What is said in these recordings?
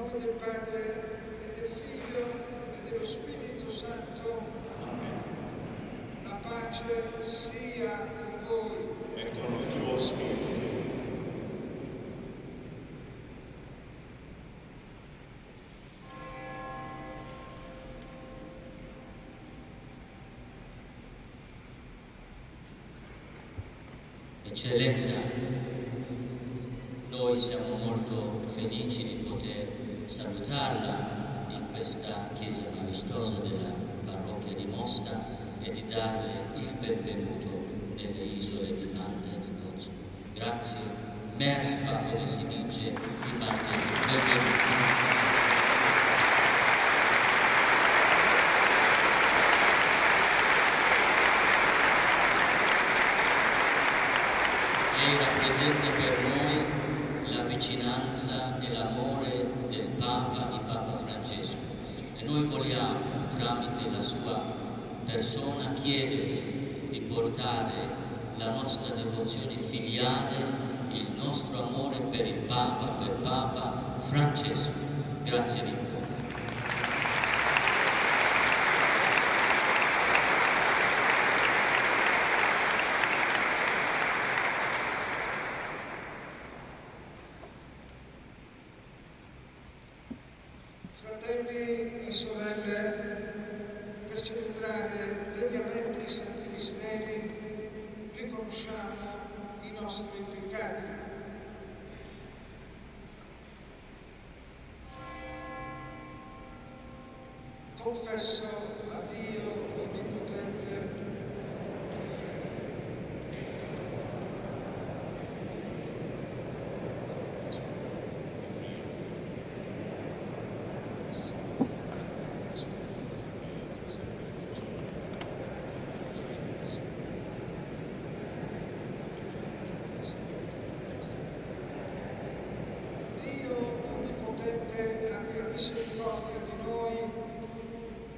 nome del Padre e del Figlio e dello Spirito Santo. Amen. La pace sia con voi. E con il tuo spirito. Eccellenza, noi siamo molto felici di poter salutarla in questa chiesa maestosa della parrocchia di Mosta e di darle il benvenuto nelle isole di Malta e di Gozo. Grazie, merhaba, come si dice in maltese, benvenuti. Lei rappresenta per noi la vicinanza e l'amore del Papa, di Papa Francesco, e noi vogliamo, tramite la sua persona, chiederle di portare la nostra devozione filiale, il nostro amore per il Papa, per Papa Francesco. Grazie di cuore. Fratelli e sorelle, per celebrare degnamente i santi misteri riconosciamo i nostri peccati. Confesso a Dio Onnipotente abbia misericordia di noi,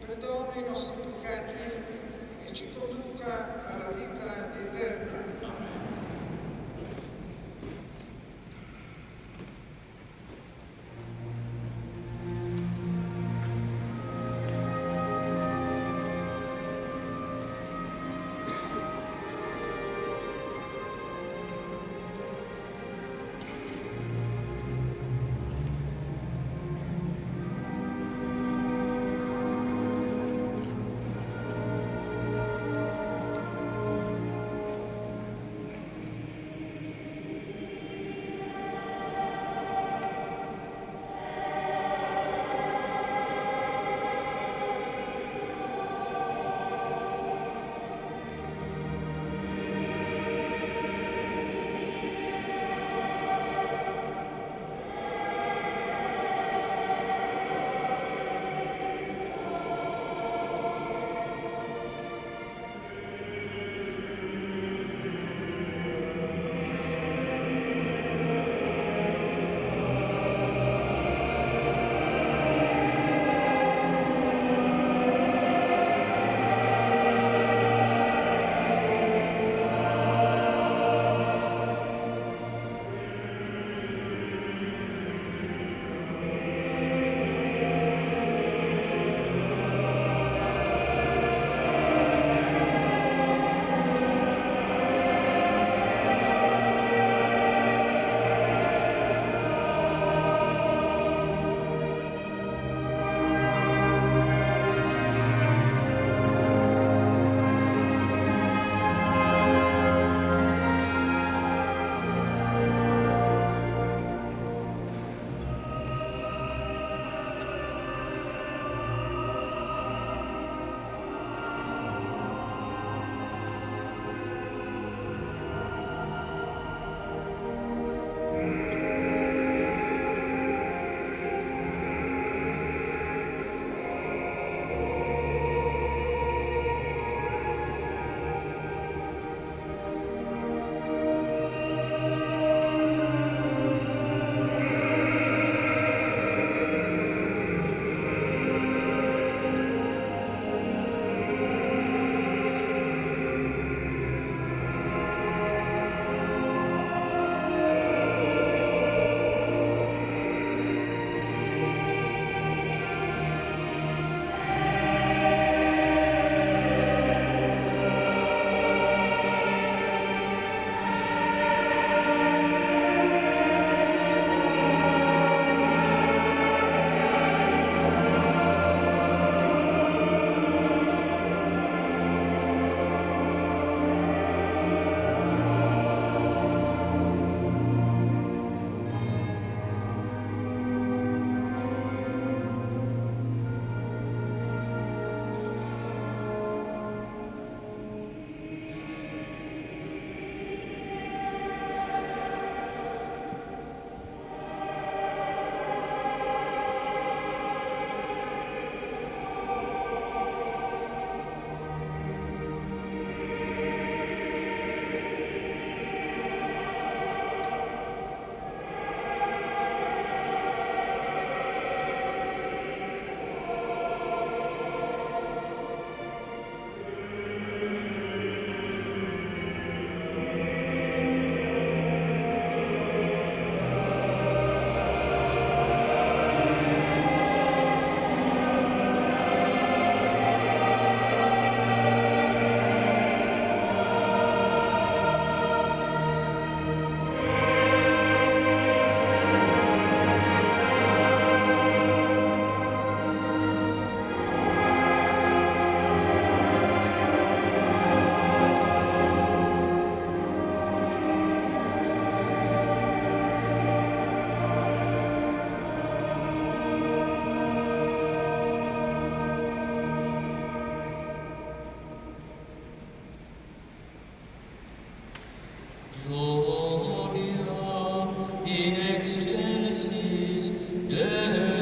perdoni i nostri peccati e ci conduca alla vita eterna. Gloria in excelsis Deo.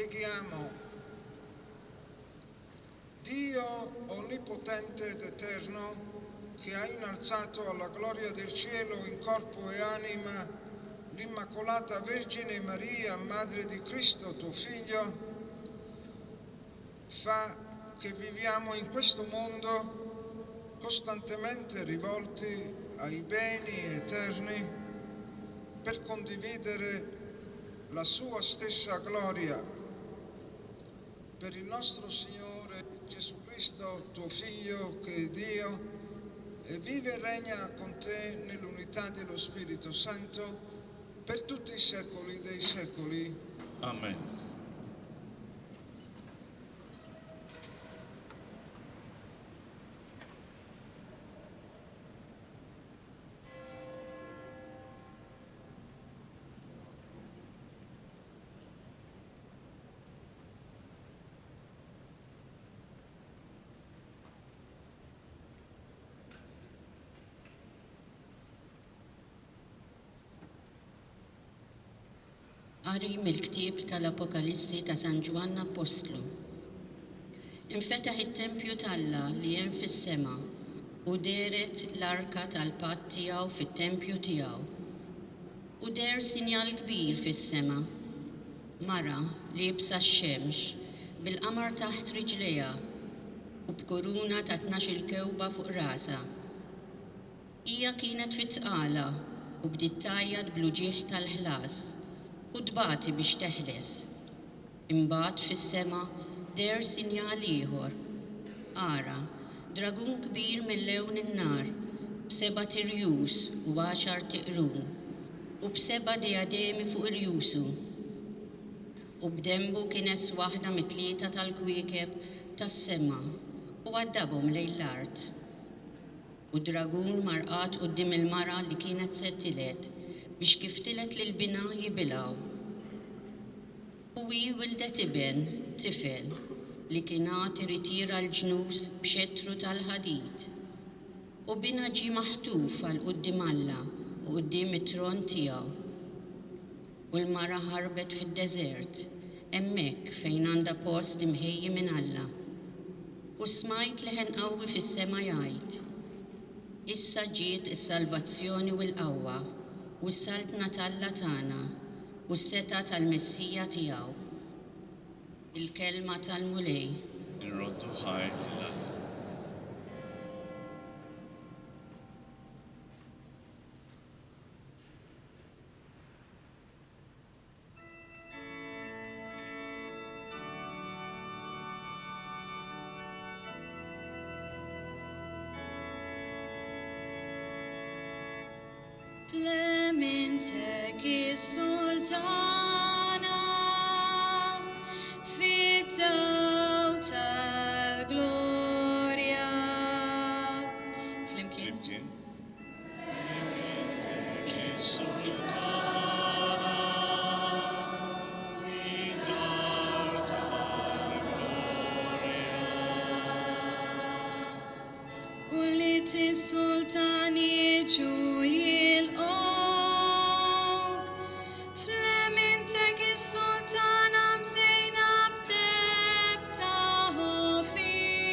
Preghiamo. Dio onnipotente ed eterno, che ha innalzato alla gloria del cielo in corpo e anima l'Immacolata Vergine Maria, Madre di Cristo, tuo Figlio, fa che viviamo in questo mondo costantemente rivolti ai beni eterni per condividere la sua stessa gloria. Per il nostro Signore Gesù Cristo, tuo Figlio, che è Dio, e vive e regna con te nell'unità dello Spirito Santo per tutti i secoli dei secoli. Amen. Qari mill-ktieb tal-Apokalissi ta' San Ġwann Apostlu. Infetaħ it-tempju tal-Alla li hemm fis-sema u deret l-arka tal-patt tiegħu fit-tempju tiegħu. U der sinjal kbir fis-sema, mara li jibsa x-xemx bil-qamar taħt riġlejha u b'kuruna ta' 12 kewba fuq rasa. Hija kienet fit-tqala u bdiet tajjad bl-uġigħ tal-ħlas u dbati biex teħles. Imbagħad fis-sema der sinjal ieħor. Ara, dragun kbir mill-lewn in-nar, b'7 tirjus u 10 tiqrun, u b'7 diademi fuq irjusu. U b'dembu kienes waħda mit-3 tal-kwiekeb tas-sema u għaddabhom lejn l-art. U dragun marqat quddiem il-mara li kienet se tilet biex kif tilet lil-bina jibilgħu. U hi wildet iben, tifel, li kien għad iritira l-ġnus b'xettru tal-ħadid. U bina ġie maħtuf għal quddiem Alla u quddiem it-tron tiegħu. U l-mara ħarbet fid-deżert, hemmhekk fejn għandha post imħejji minn Alla. U smajt leħen qawwi fis-sema jgħid: Issa ġiet is-salvazzjoni u l-qawwa u s-saltna tal-Alla tagħna u s-seta tal-Messija tiegħu. Il-kelma tal-mulej. Nroddu ħaj l-Alla. Clemente is-Sultana fid-dawl tal-glorja. Flimkien. Flimkien. U li tis-Sultan jiġu jilqgħuk, fl-emintek is-Sultana msejna b'teb ta' ħofir.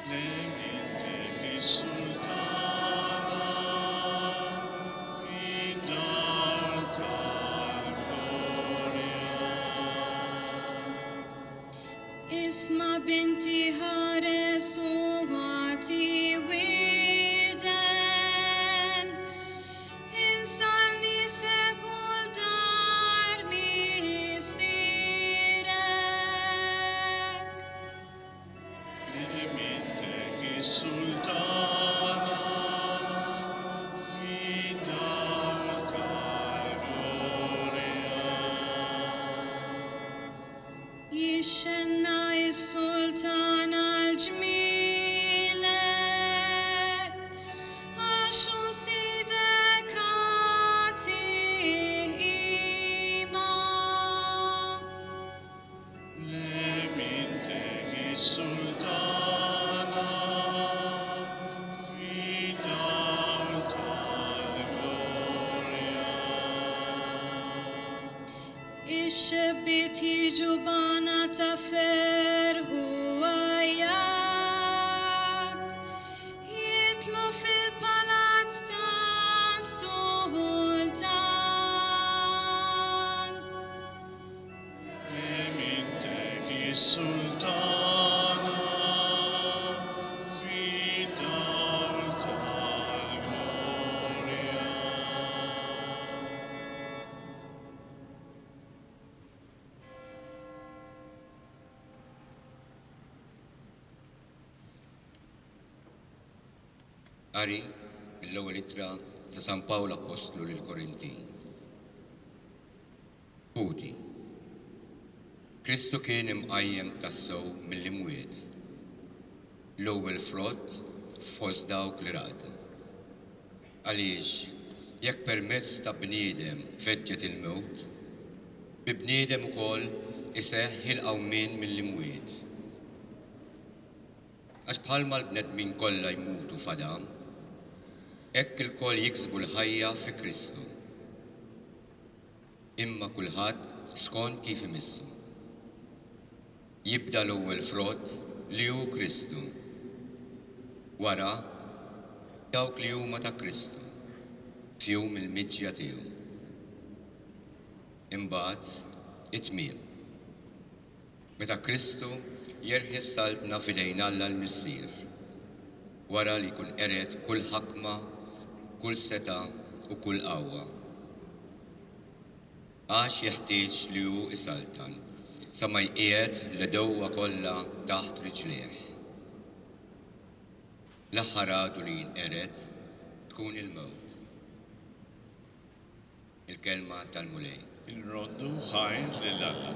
Clemente is-Sultana fid-dar tal-glorja. Isma' binti ħares u ħati widen, insalni sekul dar missirek. Clemente is-Sultana fid-dar tal-glorja. Jixxenna is-Sultana l-ġmielek, għaxu sidek għati ima. Clemente is-Sultana الشبيت جبانة تفر هوايات يتلو في البلد سلطان Emintechi sultana, fidal tal gloria. Qari l-ewwel ittra ta' San Pawl Apostlu lil Korinti. Udi. Kristu kien imqajjem tassew mill-imwiet. L-ewwel frott fost dawk li raqdu. Għaliex jekk permezz ta' bniedem feġġet il-mewt, bi bniedem ukoll iseħħ il-qawmien mill-imwiet. Għax bħalma l-bnedmin kollha jmutu f'Adam, hekk il-koll jiksbu l-ħajja fi Kristu. Imma kulħadd skont kif imissu. Jibda l-ewwel frott li hu Kristu. Wara dawk li huma ta' Kristu fihom il-miġġja tiegħu. Imbagħad it-tmiem. Meta Kristu jerħi s-saltna f'idejn Alla l-Missier. Wara li jkun qeret kull ħakma, kull seta u kull qawwa. Għax jeħtieġ li hu isaltan sa ma jqiegħed l-dewwa kollha taħt riġlejh. L-aħħar għadu li jinqered tkun il-mewt. Il-kelma tal-mulej. Il-roddu ħajr lil Alla.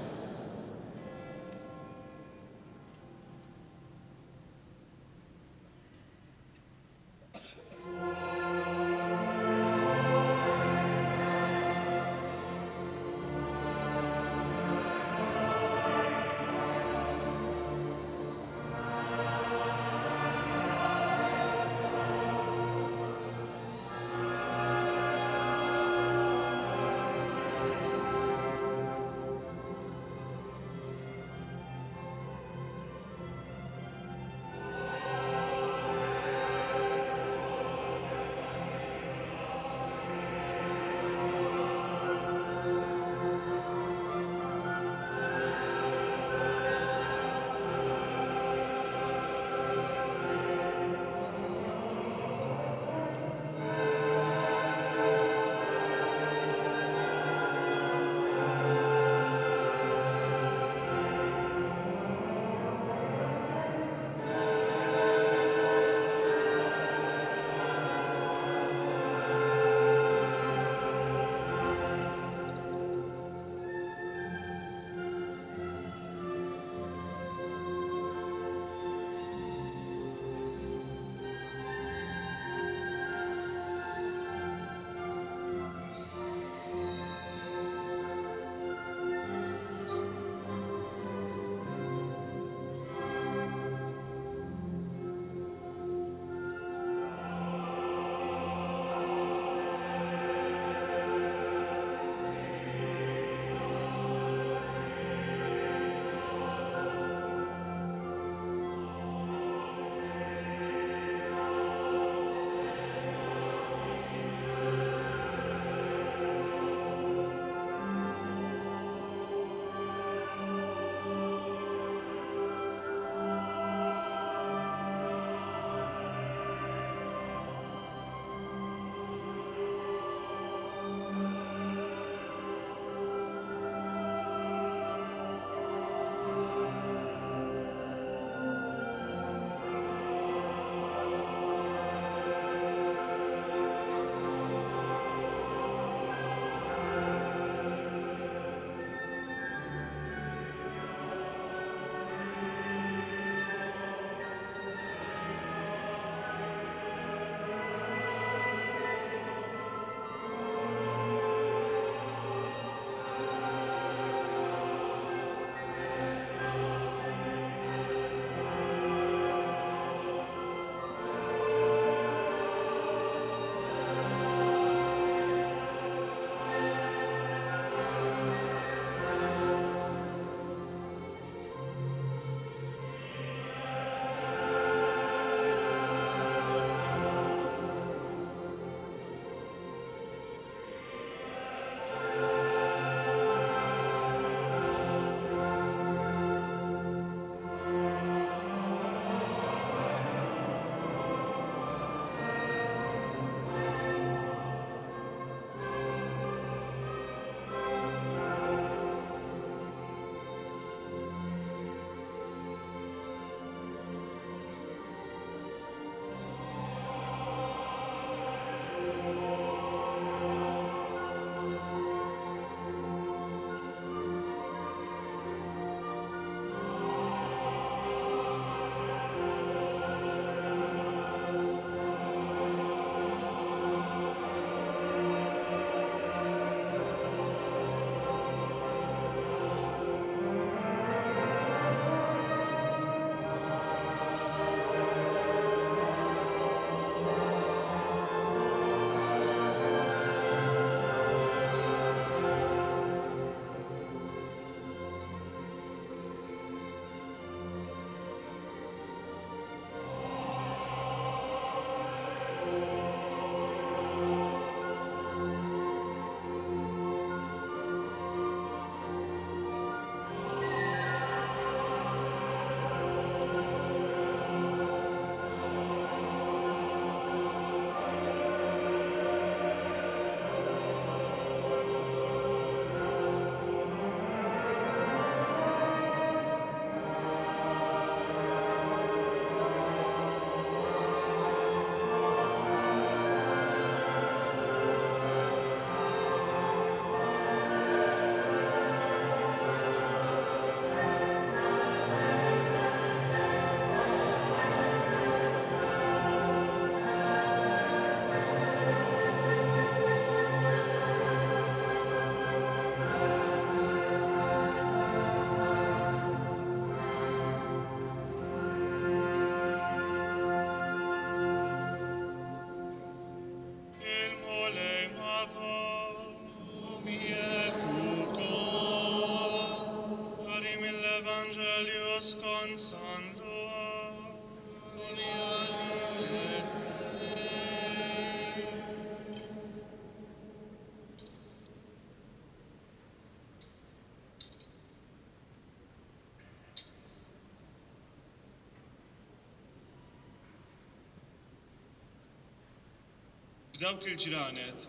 F'dawk il-ġranet,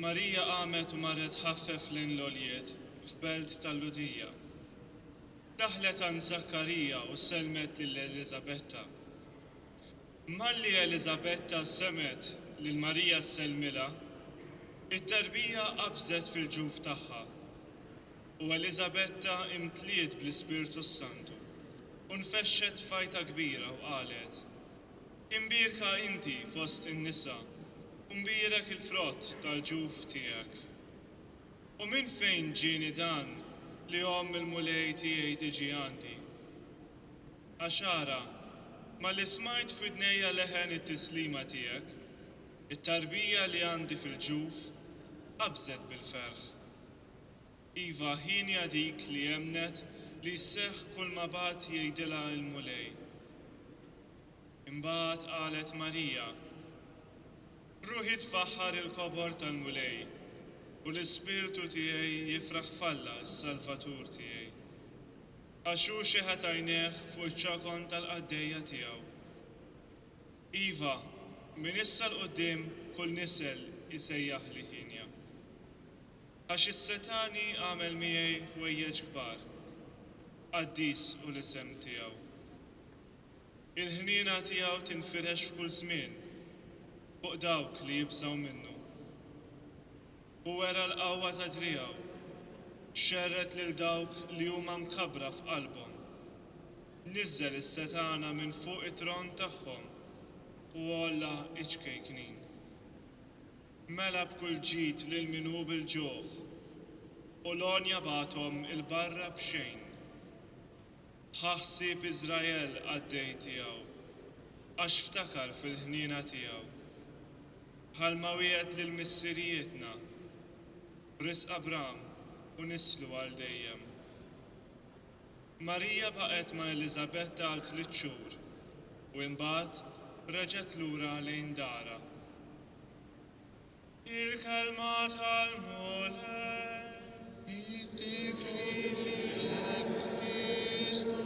Marija qamet u marret ħaffef lejn l-oljiet f'belt tal-Ludija. Daħlet għand Zakkarija u selmet lil Elisabetta. Malli Elisabetta semet lil Marija selmila, it-tarbija qabżet fil-ġuf tagħha u Elisabetta imtliet bl-Ispirtu Santu u nfexxet fajta kbira u qalet: Imbirka inti fost in-nisa u mbirek il-frott tal-ġuf tiegħek. U minn fejn ġieni dan li il-mulej tiegħi tiġi għandi? Għaxara, ma li smajt f'idnejja leħen it-tislima tiegħek, it-tarbija li għandi fil-ġuf qabżet bil-ferħ. Iva ħinja dik li jemnet li seħħ kull ma bat jgħidilha il-mulej. Imbagħad qalet Marija: Ruħi tfaħħar il-kobor tal-mulej u l-ispirtu tiegħi jifraħ falla s-Salvatur tiegħi. Għax hu xeħet għajnejh fuq iċ-ċokon tal-qaddejja tiegħu. Iva, minn issa l-qudiem kull nisel isejjaħ li ħinja. Għax is-Setani għamel miegħi ħwejjeġ kbar, qaddis u l-isem tiegħu. Il-ħniena tiegħu tinfirex f'kull żmien fuq dawk li jibżgħu minnu. U wera l-qawwa ta' driegħu, xerret lil dawk li huma mkabbra f'qalbhom. Niżżel is-Setana minn fuq it-tron tagħhom u għolla iċkejknin. Mela b'kull ġid lil min hu bil-ġuħ u l-onja bagħthom il-barra b'xejn. Ħaħsib Iżrael għaddej tiegħu għax ftakar fil-ħniena tiegħu. Bħalma wieqed lil missirietna risq Abram u nislu għal dejjem. Marija baqgħet ma' Elisabetta għal 3 xhur u imbagħad reġgħet lura lejn dara. Il-kelma tal-mulej jittifri lilek Kristu.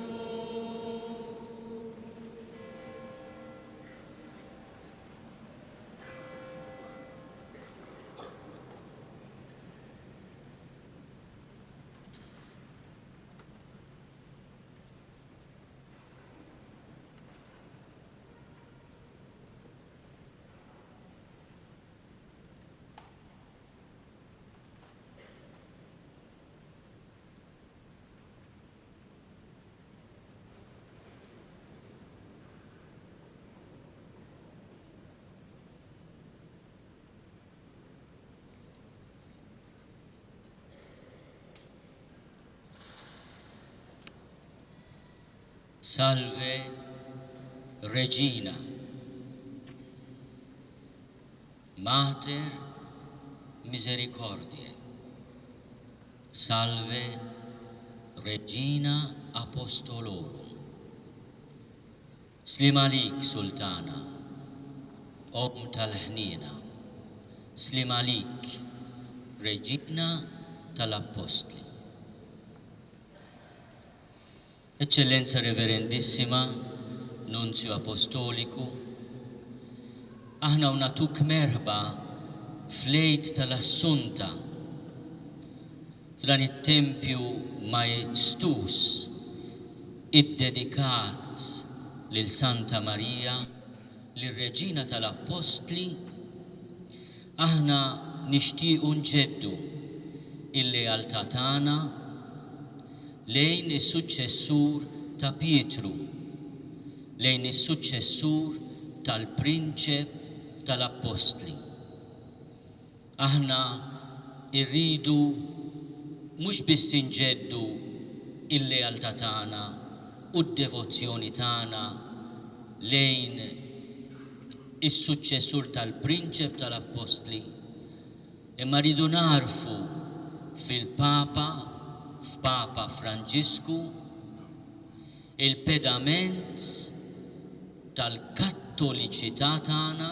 Salve Regina, Mater Misericordiae. Salve Regina Apostolorum. Slim alik Sultana, Om tal-ħniena. Slim alik Regina tal-Apostli. Eccellenza Reverendissima, Nunzio Apostoliku, aħna unatuk merħba flejt tal-Assunta f'dan it-tempju majestus id-dedikat lil Santa Marija, lil Reġina tal-Apostli. Aħna nixtiequ nġeddu il-lealtà tagħna lejn is-suċċessur ta' Pietru, lejn is-suċċessur tal-Prinċep tal-Apostli. Aħna irridu mhux biss inġeddu il-lealtà tagħna u d-devozzjoni tagħna lejn is-suċċessur tal-Prinċep tal-Apostli, imma rridu narfu f'Papa Franġisku il-pedament tal-kattoliċità tagħna,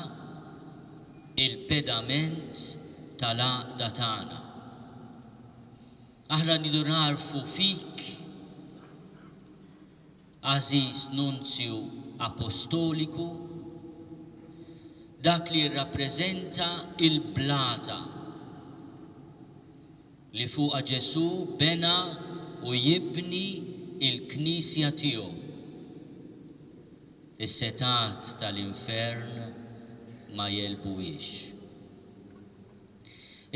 il-pedament tal-għaqda tagħna. Aħna rridu narfu fik, Aziz Nunzju Apostoliku, dak li jirrappreżenta il-blata li fuqha Ġesu bena u jibni il-Knisja tiegħu. Is-setat tal-infern ma jelbuwix.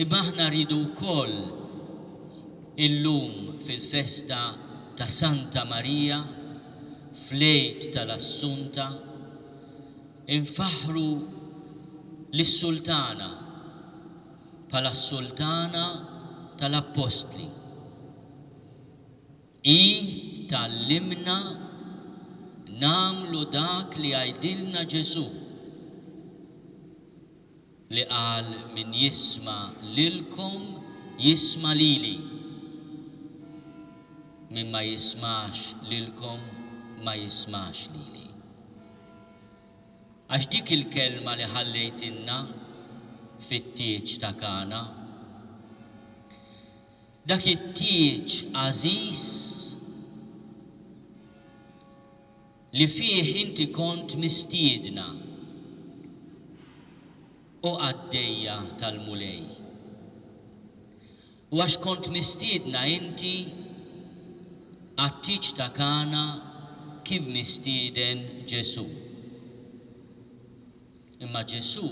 Imma aħna rridu wkoll illum fil-festa ta' Santa Marija fl-Eid tal-Assunta infaħru lis-Sultana bħala s-Sultana tal-Apostli. I tallimna namlu dak li għajdilna Ġesu li qal min jisma lilkom jisma lili. Min ma jismax lilkom ma jismax lili. Għax dik il-kelma li ħallejtinna fit-tieġ ta' Kana, dak it-tieġ għażiż li fih inti kont mistiedna u għaddejja tal-mulej. U għax kont mistiedna inti għat-tieġ ta' Kana kif mistieden Ġesu. Imma Ġesu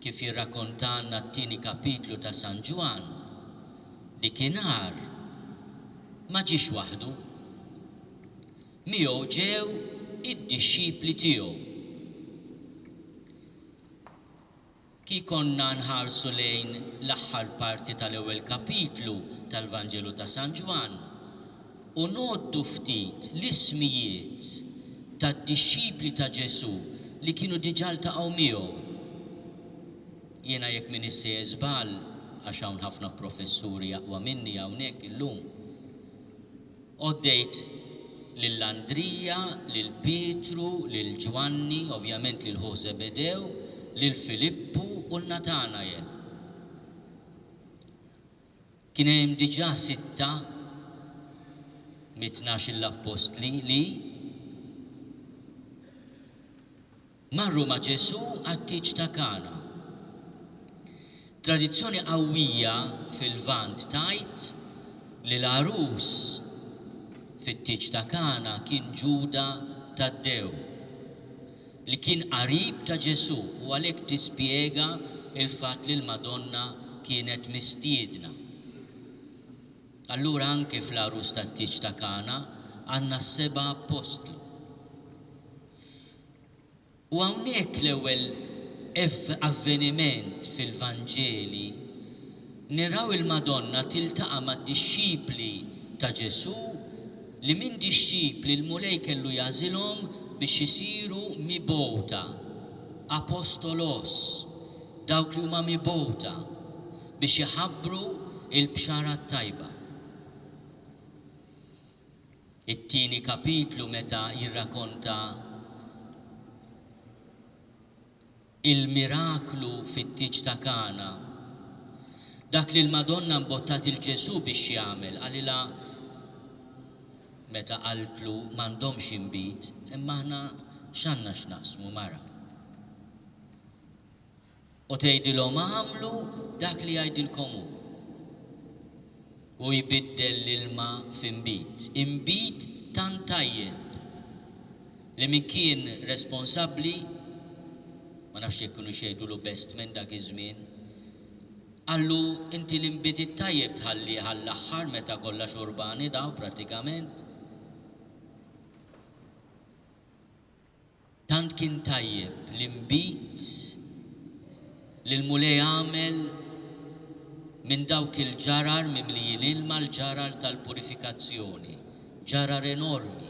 kif jirrakkontanna t-tieni kapitlu ta' San Ġwan, dikinhar ma ġiex waħdu. Miegħu ġew id-dixxipli tiegħu. Ki konna nħarsu lejn l-aħħar parti tal-ewwel kapitlu tal-Vanġelu ta' San Ġwan u noddu ftit l-ismijiet tad-dixxipli ta' Ġesu li kienu diġà ltaqgħu miegħu. Jiena jekk min issejjer żball għax hawn ħafna professuri aqwa minni hawnhekk illum. Għoddejt lill-Andrija, lil Pietru, lil Ġwanni, ovvjament lil Ħosebedew, lil Filippu u l-Natanael. Kien hemm diġà 6 mit-12 l-Apostli li marru ma' Ġesu għat-tieġ ta' Kana. Tradizzjoni qawwija fil-Lvant tajt li l-arus fit-tieġ ta' Kana kien Ġuda Taddew li kien qarib ta' Ġesu u għalhekk tispjega il-fatt li l-Madonna kienet mistiedna. Allura anke fl-arus tat-tieġ ta' Kana għandna 7 apostlu. U hawnhekk l-ewwel avveniment fil-Vanġeli niraw il-Madonna tiltaqa' mad-dixxipli ta' Ġesu li minn dixxipli l-mulej kellu jagħżilhom biex isiru mibgħuta, apostolos, dawk li huma mibgħuta biex iħabbru il-bxara tajba. It-tieni kapitlu meta jirrakkonta il-miraklu fit-tieġ ta' Kana, dak li l-Madonna mbottat il-Ġesu biex jagħmel, għalilha meta qaltlu m'għandhomx inbit, imma aħna x'għandna x'naqsmu mara. U tgħidilhom għamlu dak li jgħidilkom hu. U jbiddel l-ilma f'inbit. Inbit tant tajjeb li min kien responsabbli ma nafx jekk kienu xejdulu best minn dak iż-żmien. Għallu inti l-inbit it-tajjeb tħalli għall-aħħar meta kollha xorbani daw pratikament. Tant kien tajjeb l-inbit li l-mulej għamel minn dawk il-ġarar mimlijin l-ilma l-ġarar tal-purifikazzjoni, ġarar enormi.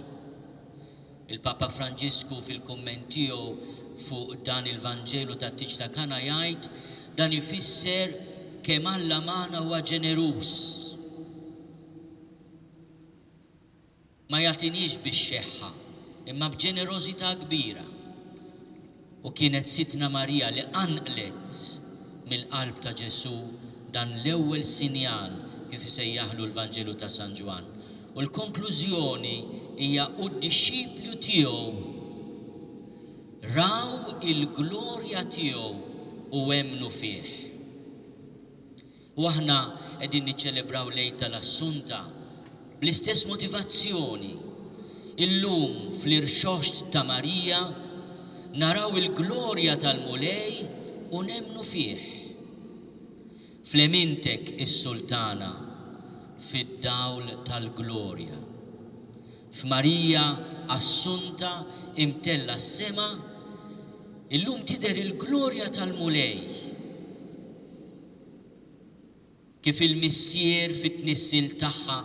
Il-Papa Franġisku fil-kumment tiegħu fuq dan il-Vanġelu tat-tieġ ta' Kana jgħid dan ifisser kemm Alla magħna huwa ġenerus. Ma jagħtinix bix-xeħħa, imma b'ġenerożità kbira. U kienet Sitna Marija li anqlet mill-qalb ta' Ġesu dan l-ewwel sinjal kif isejjaħlu l-Vanġelu ta' San Ġwan. U l-konklużjoni hija u d-dixxiplu tiegħu raw il-glorja tiegħu u emnu fih. U aħna qegħdin niċċelebraw lejl tal-Assunta bl-istess motivazzjoni. Illum fl-irxoxt ta' Marija naraw il-glorja tal-mulej u nemnu fih. Flemintek is-Sultana fid-dawl tal-glorja. F'Marija Assunta imtella s-sema, illum tidher il-glorja tal-mulej. Kif il-missier fit-tnissil tagħha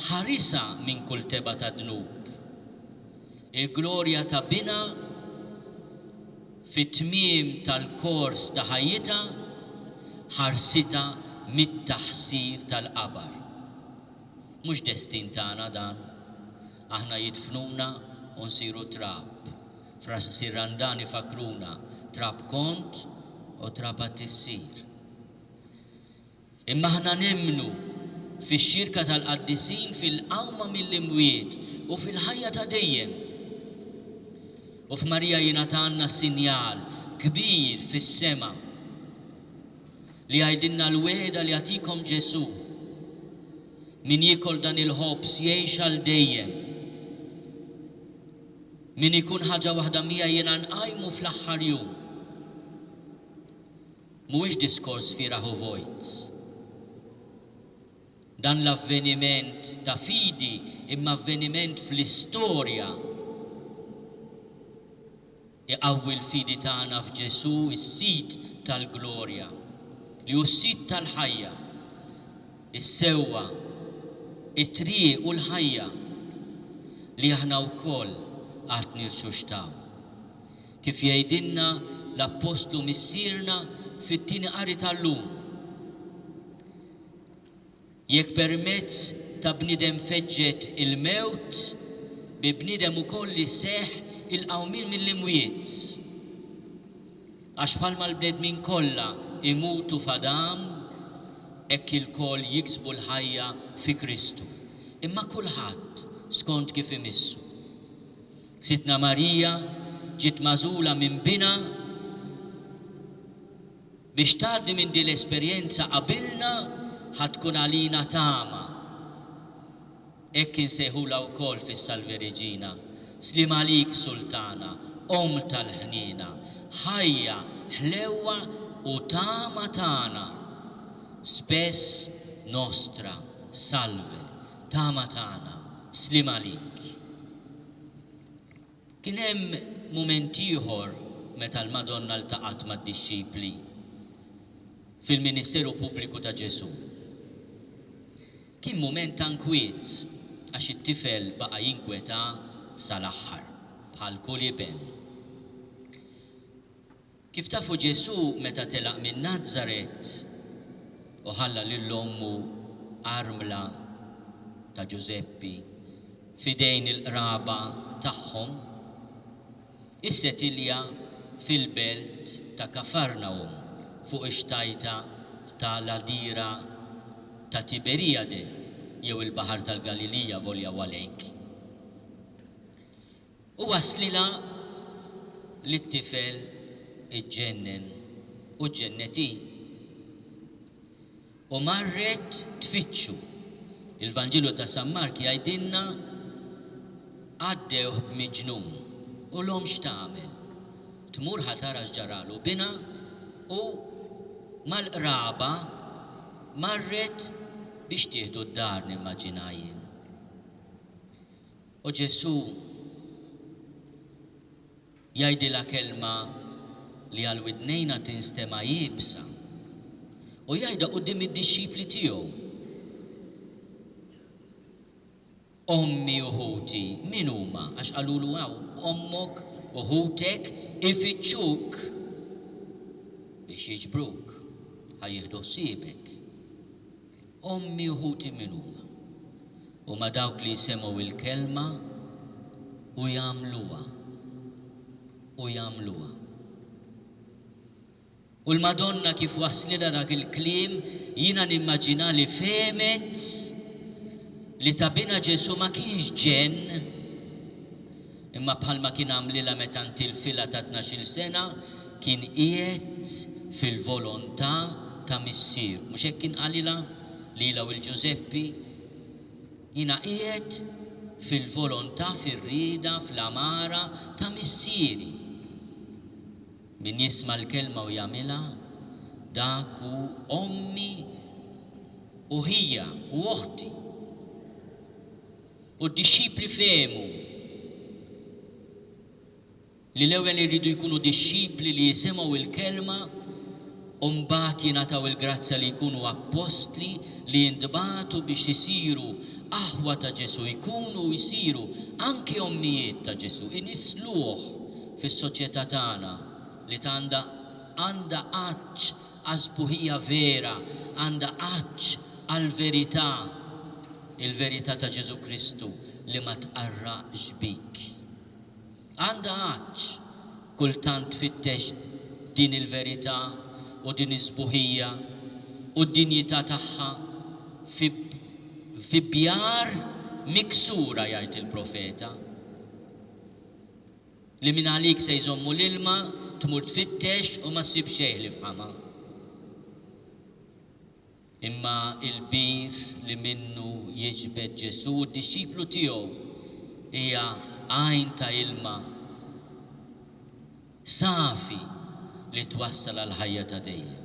ħarisa minn kull teba ta' dnub. Il-glorja ta' bina fit-tmiem tal-kors ta' ħajjita ħarsita mit-taħsir tal-qabar. Mhux destin tagħna dan. Aħna jidfnuna u nsiru trab. Sirrandani fakruna trab kont u trab għat-tissir. Imma aħna nemnu fix-xirka tal-qaddisin fil-qawma mill-imwiet u fil-ħajja ta' dejjem. U f'Marija jingħatanna sinjal kbir fis-sema li jgħidilna l-weda li jagħtikom Ġesu. Min jikol dan il-ħobs jgħix għal dejjem. Min ikun ħaġa waħda mija jiena nqajmu fl-aħħar jum. Mhuwiex diskors firaħ u vojt. Dan l-avveniment ta' fidi imma avveniment fl-istorja iqawwi l-fidi tagħna f'Ġesu is-sit tal-glorja li hu s-sit tal-ħajja, is-sewwa, it-triq u l-ħajja li aħna wkoll qatt nirxuxtaw. Kif jgħidilna l-Apostlu missierna fit-tieni qari tal-lum. Jekk permezz ta' bniedem feġġet il-mewt, bi bniedem ukoll li seħħ il-qawmien mill-imwiet. Għax bħalma l-bnedmin kollha imutu f'Adam, hekk il-koll jiksbu l-ħajja fi Kristu. Imma kulħadd skont kif imissu. Sitna Marija ġiet magħżula minn bina biex tgħaddi minn din l-esperjenza qabilna ħatkun għalina tama. Hekk insejħula wkoll fis-Salve Reġina. Slim għalik Sultana, Om tal-ħnina, ħajja, ħlewwa u tama tagħna. Spess nostra, salve, tama tagħna, slim għalik. Kien hemm mument ieħor meta l-Madonna ltaqat mad-dixxipli fil-Ministeru Pubbliku ta' Ġesu. Kien mument tankwiet għax it-tifel baqa' jinkweta sal-aħħar bħal kull iben. Kif tafu Ġesu meta telaq minn Nażaret u ħalla lil ommu Armla ta' Ġuseppi fidejn il-qraba tagħhom, issetilja fil-belt ta' Kafarnaum fuq ix-xtajta ta' l-Adira ta' Tiberijade jew il-Baħar tal-Galilija volja walejk. U waslila li t-tifel iġġennen u ġenneti. U marret tfittxu. Il-Vanġilu ta' San Mark jgħidilna għaddew b'miġnun u l-om x'tagħmel. Tmur ħatara x'ġaralu bina u mal-qraba marret biex tieħdu d-dar nimmaġinajin. U Ġesu jgħidilha kelma li għal widnejna tinstema' jibsa u jgħidha quddiem id-dixxipli tiegħu. Ommi u ħuti, min huma? Għax qalulu hawn ommok u ħutek ifittxuk biex jiġbruk, ħajjieħdu ħsiebek. Ommi u ħuti min huma? Huma dawk li jsemgħu il-kelma u jagħmluha. U l-Madonna kif waslilha dak il-kliem jiena nimmaġina li femet li ta' bina Ġesu ma kienx ġenn, imma bħalma kien għamlila meta ntilfila ta' 12 sena kien qiegħed fil-volontà ta' missier. Mhux hekk kien qalilha lila u l-Giuseppi jiena qiegħed fil-volontà fir-rieda fl-amara ta' missieri. Min jisma' l-kelma u jagħmilha dak hu ommi u hija u oħti. U d-dixxipli fehmu li l-ewwel iridu jkunu dixxipli li jisimgħu il-kelma u mbagħad jingħataw il-grazzja li jkunu apostli li jintbagħtu biex isiru aħwa ta' Ġesu, jkunu jsiru anke ommijiet ta' Ġesu, inisluh fis-soċjetà tagħna li għandha qaċċ għasbuħija vera, għandha qaċċ għal-verità, il-verità ta' Ġesu Kristu li ma tqarraqx bik. Għandha qaċċ kultant tfittex din il-verità u din iż-sbuħija u d-dinjità tagħha fi bjar miksura jgħid il-profeta. Li minn għalik se jżommu l-ilma tmur tfittex u ma ssib xejn li f'ħama. Imma il-bir li minnu jiġbed Ġesu d-dixxiplu tiegħu hija għajn ta' ilma safi li twassal għal ħajja ta' dejjem.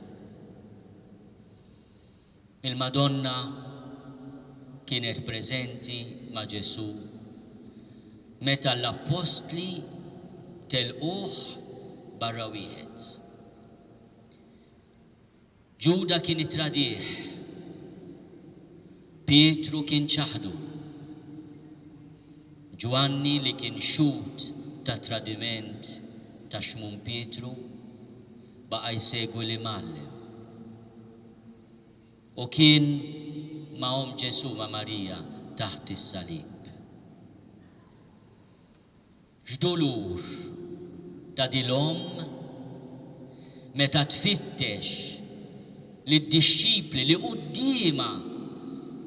Il-Madonna kienet preżenti ma' Ġesu meta l-apostli telquh barra wieħed. Ġuda kien itradih, Pietru kien ċaħdu, Ġwanni li kien xut ta' tradiment ta' xmum Pietru baqa' jsegwi l-imgħallem. U kien ma'hom Ġesu ma' Marija taħt is-salib. X'dulur ta' dilhom meta tfittex li d-dixxipli li qudiema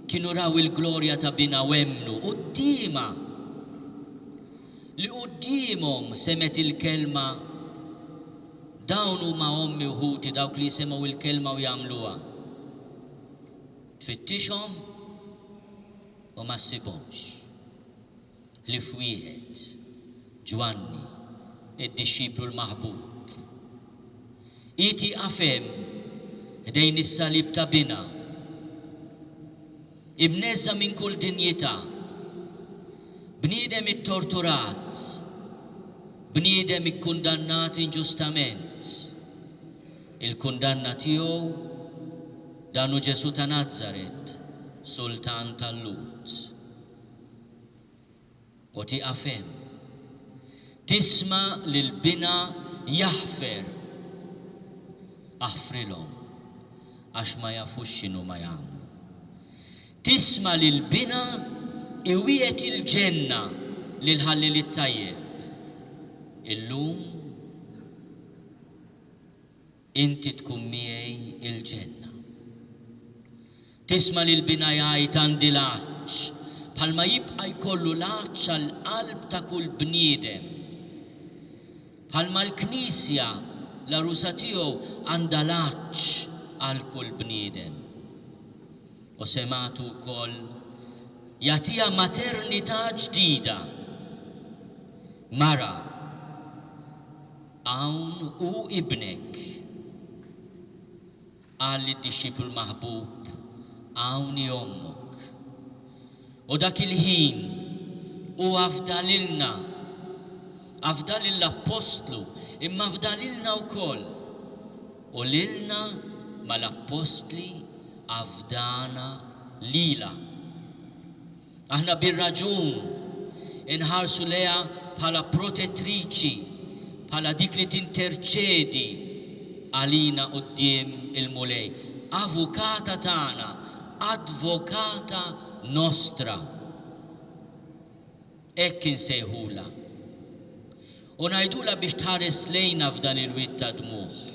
kienu raw il-glorja ta' bina wemnu, qudiema li qudiemhom semet il-kelma dawn huma ommi u ħuti dawk li semgħu il-kelma u jagħmluha. Tfittixhom u ma ssibhomx. Li f'wieħed Ġwanni, id-dixxiplu l-maħbub. Iti qafem ħdejn is-salib ta' bina. Ibneżza minn kull dinjità. Bniedem it-torturat. Bniedem ikkundannat inġustament. Il-kundanna tiegħu dan hu Ġesu ta' Nażaret, sultan tal-Lut. U tiqafem. Tisma' lil bina jaħfer. Aħfrilhom għax ma jafux x'inhu ma jagħmlu. Tisma' lil bina iwiet il-ġenna lil ħallil it-tajjeb. Illum inti tkun miegħi il-ġenna. Tisma' lil bina jgħid għandi l-għaġġ bħalma jibqa' jkollu l-għaġġ għall-qalb ta' kull bniedem. Bħalma l-Knisja l-arusa tiegħu għandha l-għaġġ għal kull bniedem. U sematu wkoll jagħtiha maternità ġdida. Mara, hawn hu ibnek. Qal lid-dixxiplu l-maħbub, hawn ommok. U dak il-ħin huwa fdalilna, afdal l-apostlu, imma fdalilna wkoll. U lilna mal-apostli afdana lila. Aħna bir-raġun inħarsu leha bħala protettriċi, bħala dik li tinterċedi għalina quddiem il-mulej. Avukata tagħna, advokata nostra. Hekk insejħula. U ngħidula biex tħares lejna f'dan il-witt ta' dmuħ.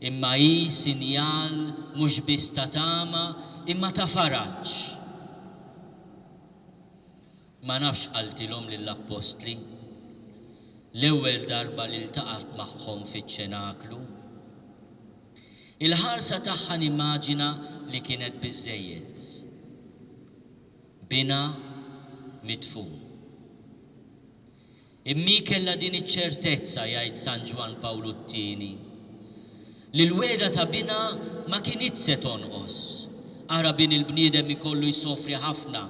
Imma hi sinjal mhux biss ta' tama imma ta' faraġġ. Ma nafx qaltilhom lill-Apostli l-ewwel darba li ltaqat magħhom fiċ-ċenaklu. Il-ħarsa tagħha nimmaġina li kienet biżżejjed. Bina midfun. Immi kellha din iċ-ċertezza jgħid San Ġwan Pawlu II li l-weda ta' bina ma kienit se tonqos. Ara bin il-bniedem ikollu jsofri ħafna,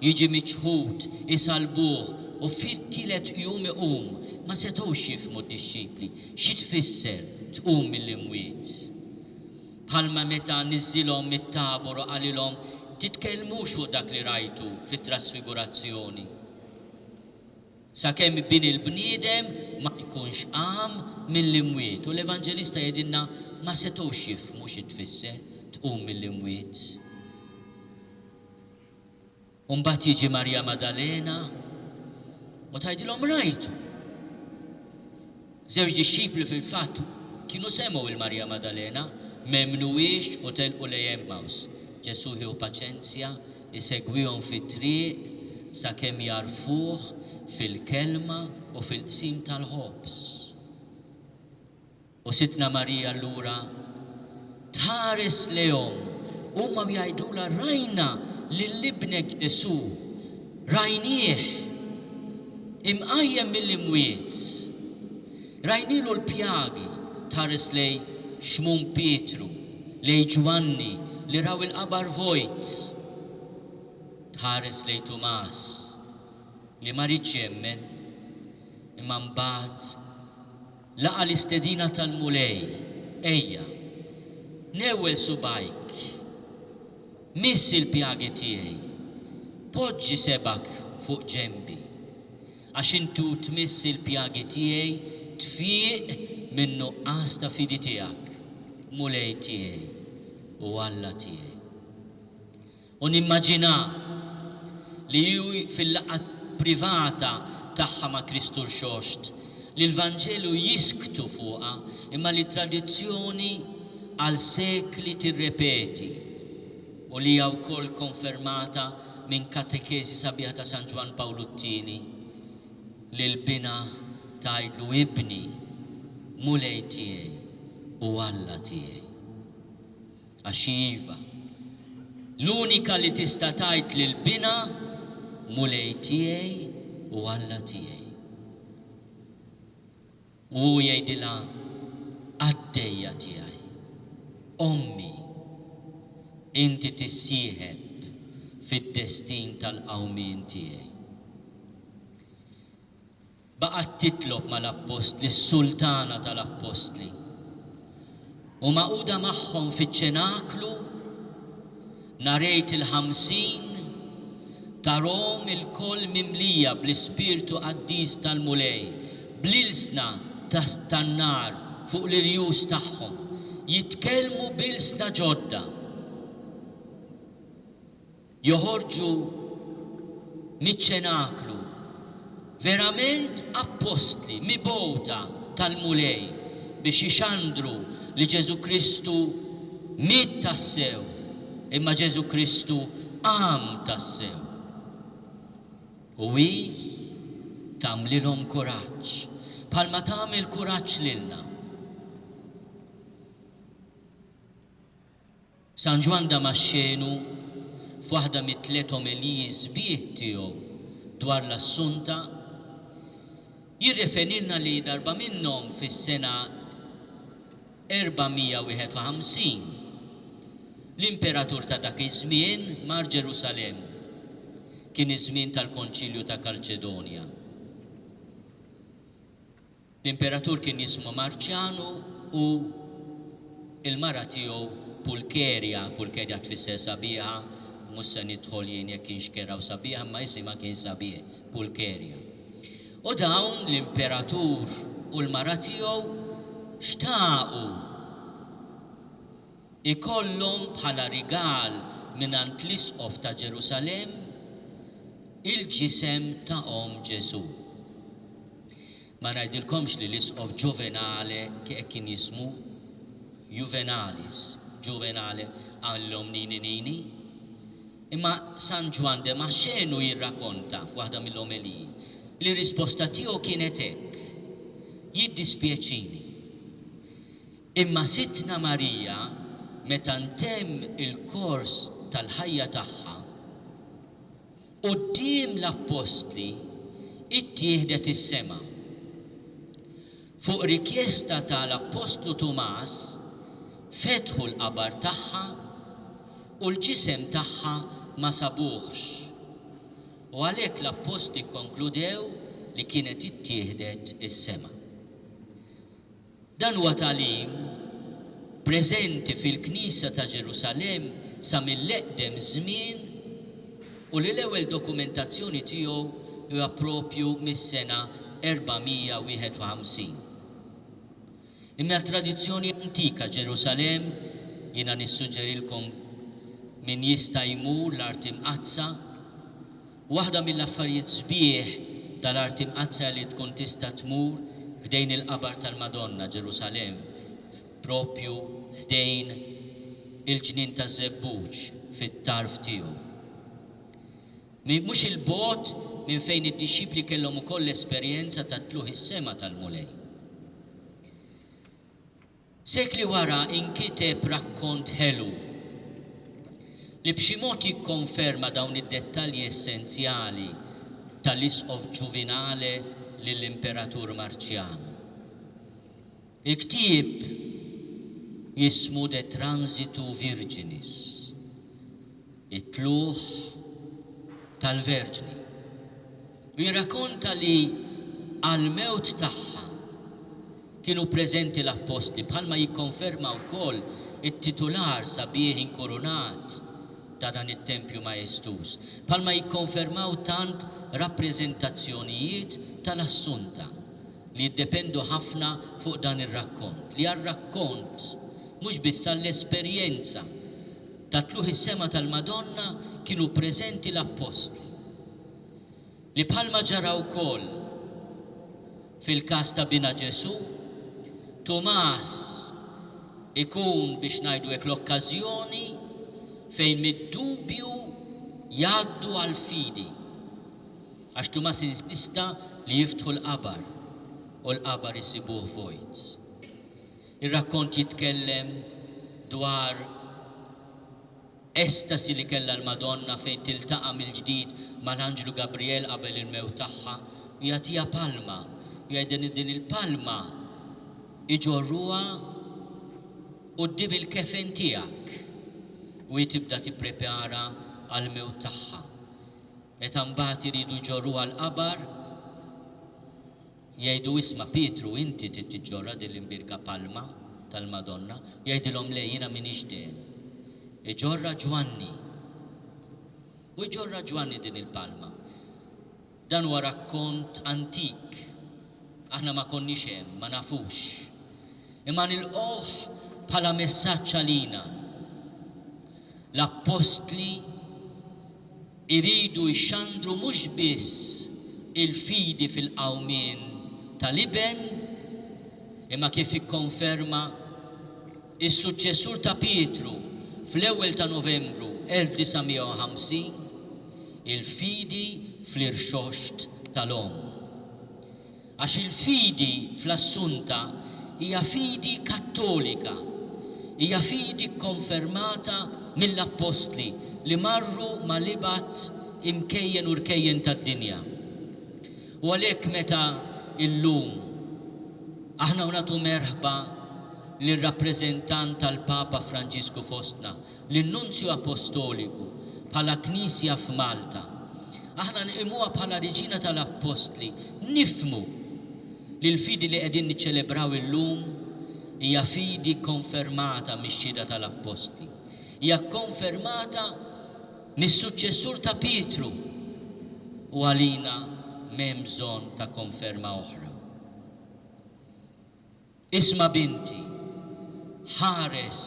jiġi miċħud, isalbuh u fit-tielet jum iqum ma setgħux jifhmu d-dixxipli xi tfisser tqum mill-imwiet. Bħalma meta niżilhom mit-tabor u qalilhom titkellmux fuq dak li rajtu fit-trasfigurazzjoni. Sakemm bin il-bniedem ma jkunx qam mill-imwiet u l-Evanġelista jgħidilna ma setgħux jifhmu xi tfisser tqum mill-imwiet. U mbagħad jiġi Marja Maddalena u tgħidilhom rajtu. Żewġ dixxipli fil-fatt kienu semgħu il-Marja Maddalena m'emmnuwiex u telqu lejn Emmaus. Ġesu ħieħu paċenzja isegwihom fit-triq sakemm jarfuh fil-kelma u fil-qsim tal-ħobs. U Sitna Marija allura tħares lejhom huma jgħidula rajna lill-ibnek Ġesu, rajnieh imqajjem mill-imwiet. Rajnilu l-pjagi tħares lej Xmun Pietru, lej Ġwanni li raw il-qabar vojt. Tħares lej Tumas li ma rridx jemmen imma mbagħad laqa l-istedina tal-mulej. Ejja, newwel subajk, miss il-pjagi tiegħi, poġġi sebak fuq ġenbi, għax intu tmiss il-pjagi tiegħi tfieq minn nuqqas ta' fidi tiegħek, mulej tiegħi u Alla tiegħi. U nimmaġina li ju fil-laqgħa privata tagħha ma' Kristu l-Xost li l-Vanġelu jisktu fuqha imma li tradizzjoni għal sekli tirrepeti u li hija wkoll konfermata minn katekesi sabiħa ta' San Ġwan Pawlu II li l-bina tgħidlu ibni, mulej tiegħi u Alla tiegħi. Għax iva, l-unika li tista' tgħid lill-bina mulej tiegħi u Alla tiegħi. U jgħidilha għaddejja tiegħi, ommi, inti tissieħeb fid-destin tal-qawmien tiegħi. Baqgħet titlob mal-Apostli, s-Sultana tal-Apostli, u maquda magħhom fiċ-ċenaklu narejt il-50 tarhom il-koll mimlija bl-Ispirtu Qaddis tal-mulej, bl-ilsna tan-nar fuq l-irjus tagħhom, jitkellmu b'ilsna ġodda. Joħorġu miċ-ċenaklu verament apostli mibgħuta tal-mulej biex ixandru li Ġesu Kristu miet tassew imma Ġesu Kristu qam tassew. U hi tagħmlilhom kuraġġ bħalma tagħmel kuraġġ lilna. San Ġwan Damaxxenu f'waħda mit-tliet omiliji sbieħ tiegħu dwar l-Assunta jirreferilna li darba minnhom fis-sena 451 l-imperatur ta' dak iż-żmien mar Ġerusalemm. Kien iż-żmien tal-Konċilju ta' Kalċedonja. L-imperatur kien jismu Marċjanu u il-mara tiegħu Pulkerja tfisser sabiħa, mhux se nidħol jien jekk kienx keraw sabiħa, ma isimha kien sabiħ, Pulkerja. U dawn l-imperatur u l-mara tiegħu xtaqu ikollhom bħala rigal mingħand l-Isqof ta' Ġerusalemm il-ġisem ta' Ġesu. Ma ngħidilkomx li l-Isqof Ġuvenale kien jismu Juvenalis, Ġuvenale għallhom nini, Imma San Ġwan de ma xenu jirrakonta f'waħda mill-omeliji. Li risposta tiegħu kienet hekk. Jiddispjaċini. Imma Sittna Marija meta ntemm il-kors tal-ħajja tagħha quddiem l-Apostli ittieħdet is-sema. Fuq rikjesta tal-Apostlu Tumas fetħu l-qabar tagħha u l-ġisem tagħha ma sabuħx. U għalhekk l-Apostli konkludew li kienet ittieħdet is-sema. Dan huwa tagħlim preżenti fil-Knisja ta' Ġerusalemm sa mill-eqdem żmien u li l-ewwel dokumentazzjoni tiegħu huwa proprju mis-sena 451. Imma l-tradizzjoni antika Ġerusalemm jiena nissuġġerilkom min jista' jmur l-Art Imqazza. Waħda mill-affarijiet sbieħ tal-Art Imqazza li tkun tista' tmur ħdejn il-qabar tal-Madonna Ġerusalemm, propju ħdejn il-ġnien taż-Żebbuġ fit-tarf tiegħu. Mhux il-bogħod minn fejn id-dixxipli kellhom ukoll l-esperjenza ta' tluħ is-sema tal-mulej. Sekli wara inkiteb rakkont ħelu li b'xi mod jikkonferma dawn id-dettalji essenzjali tal-isqof Ġuvinale lill-Imperatur Marċjanu. Il-ktieb jismu De Transitu Virginis, it-tluħ tal-Verġni. U jirrakkonta li għal-mewt tagħha kienu preżenti l-Apostli bħalma jikkonferma wkoll it-titular sabiħ inkurunat ta' dan it-Tempju Majestus, bħalma jikkonfermaw tant rappreżentazzjonijiet tal-Assunta li jiddependu ħafna fuq dan ir-rakkont. Li għar-rakkont mhux biss l-esperjenza ta' tluħ is-sema tal-Madonna kienu preżenti l-Apostli. Li bħalma ġara wkoll fil-każ ta' Bina Ġesu, Tumas ikun biex ngħidu hekk l-okkażjoni fejn mid-dubju jgħaddu għal-fidi. Għax Tumas insista li jiftħu l-qabar u l-qabar isibuh vojt. Ir-rakkont jitkellem dwar estasi li kellha l-Madonna fejn tiltaqa' mill-ġdid mal-Anġlu Gabriel qabel il-mewt tagħha u jagħtiha palma. Jgħid din il-palma iġorruha quddiem il-kefen tiegħek u tibda tipprepara għal-mewt tagħha. Meta mbagħad iridu jġorruha l-qabar, jgħidu isma' Pietru inti trid tiġġorra din l-imbirka palma tal-Madonna, jgħidilhom le jiena m'iniex dehn. Iġorra Ġwanni. U jġorra Ġwanni din il-palma. Dan huwa rakkont antik. Aħna ma konniex hemm, ma nafux. Imma nilqgħuh bħala messaġġ għalina. L-Apostli iridu jxandru mhux biss il-fidi fil-qawmien tal-iben, imma kif ikkonferma is-suċċessur ta' Pietru fl-ewwel ta' Novembru 1950 il-fidi fl-irxoxt tal-om. Għax il-fidi fl-Assunta hija fidi kattolika, hija fidi konfermata mill-Apostli li marru ma libat imkejjen u rkejjen tad-dinja. U għalhekk meta illum aħna nagħtu merħba lir-rappreżentant tal-Papa Franġisku fostna, l-Nunzju Apostoliku bħala Knisja f'Malta. Aħna nqimuha bħala Riġina tal-Apostli, nifmu li l-fidi li qegħdin niċċelebraw illum hija fidi konfermata mix-xhieda tal-Apostli. Hija konfermata mis-suċċessur ta' Pietru u għalina m'hemm bżonn ta' konferma oħra. Isma' binti, ħares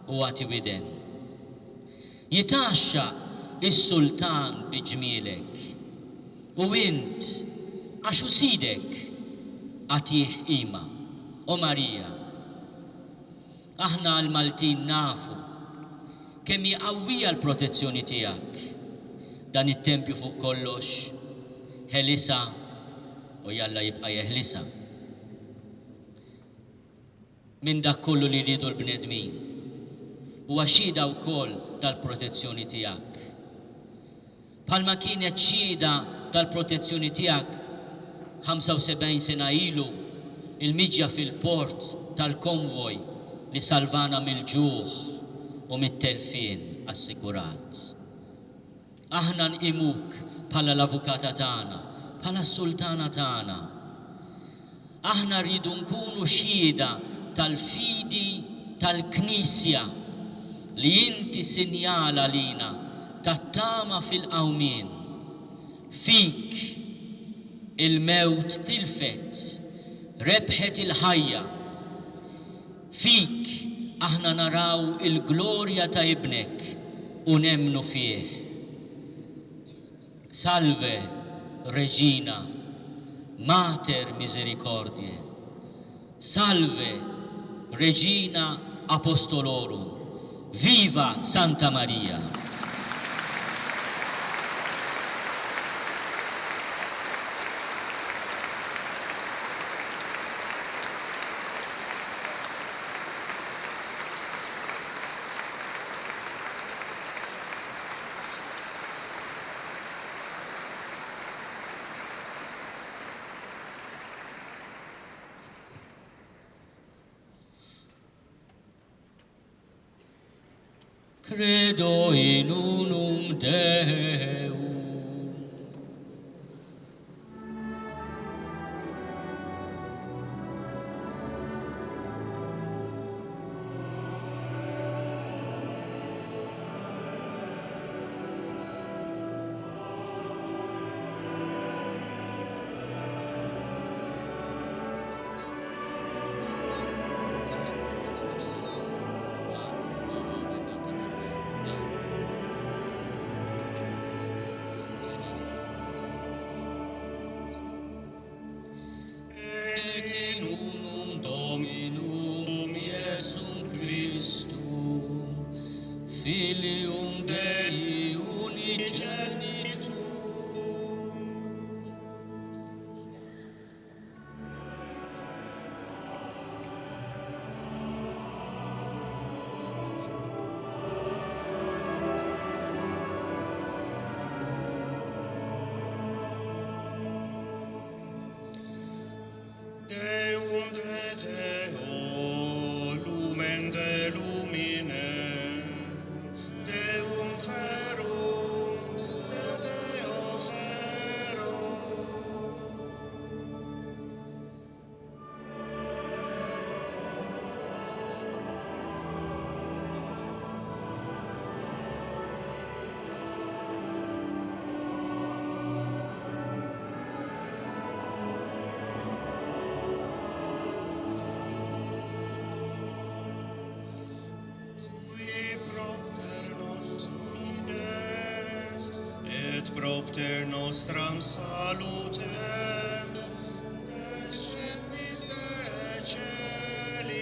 u għati widen. Jitaxxa is-sultan bi ġmielek u int għaxu sidek għatih qima. O Marija, aħna l-Maltin nafu kemm qawwija l-protezzjoni tiegħek. Dan it-tempju fuq kollox, ħelisa u jalla jibqa' jeħlisa. Minn dak kollu li jridu l-bnedmin. Huwa xhieda wkoll tal-protezzjoni tiegħek. Bħalma kienet xhieda tal-protezzjoni tiegħek 75 sena ilu il-miġja fil-port tal-konvoj li salvana mill-ġuħ u mit-telfien assigurat. Aħna nqimuk bħala l-avukata tagħna, bħala s-sultana tagħna. Aħna rridu nkunu xhieda tal-fidi tal-Knisja li inti sinjala lina tat-tama fil-qawmien. Fik il-mewt tilfet, rebħet il-ħajja. Fik aħna naraw il-glorja ta' ibnek u nemnu fih. Salve, Regina, Mater Misericordiae. Salve, Regina Apostolorum. Viva Santa Maria. Credo in unum Deum. Et in unum Dominum Iesum Christum, Filium Dei unigenitum, Deum de Deo, lumen de lumine, Deum verum, de Deo vero. Qui propter nostrum est, et propter nostram salutem, descendit de celis.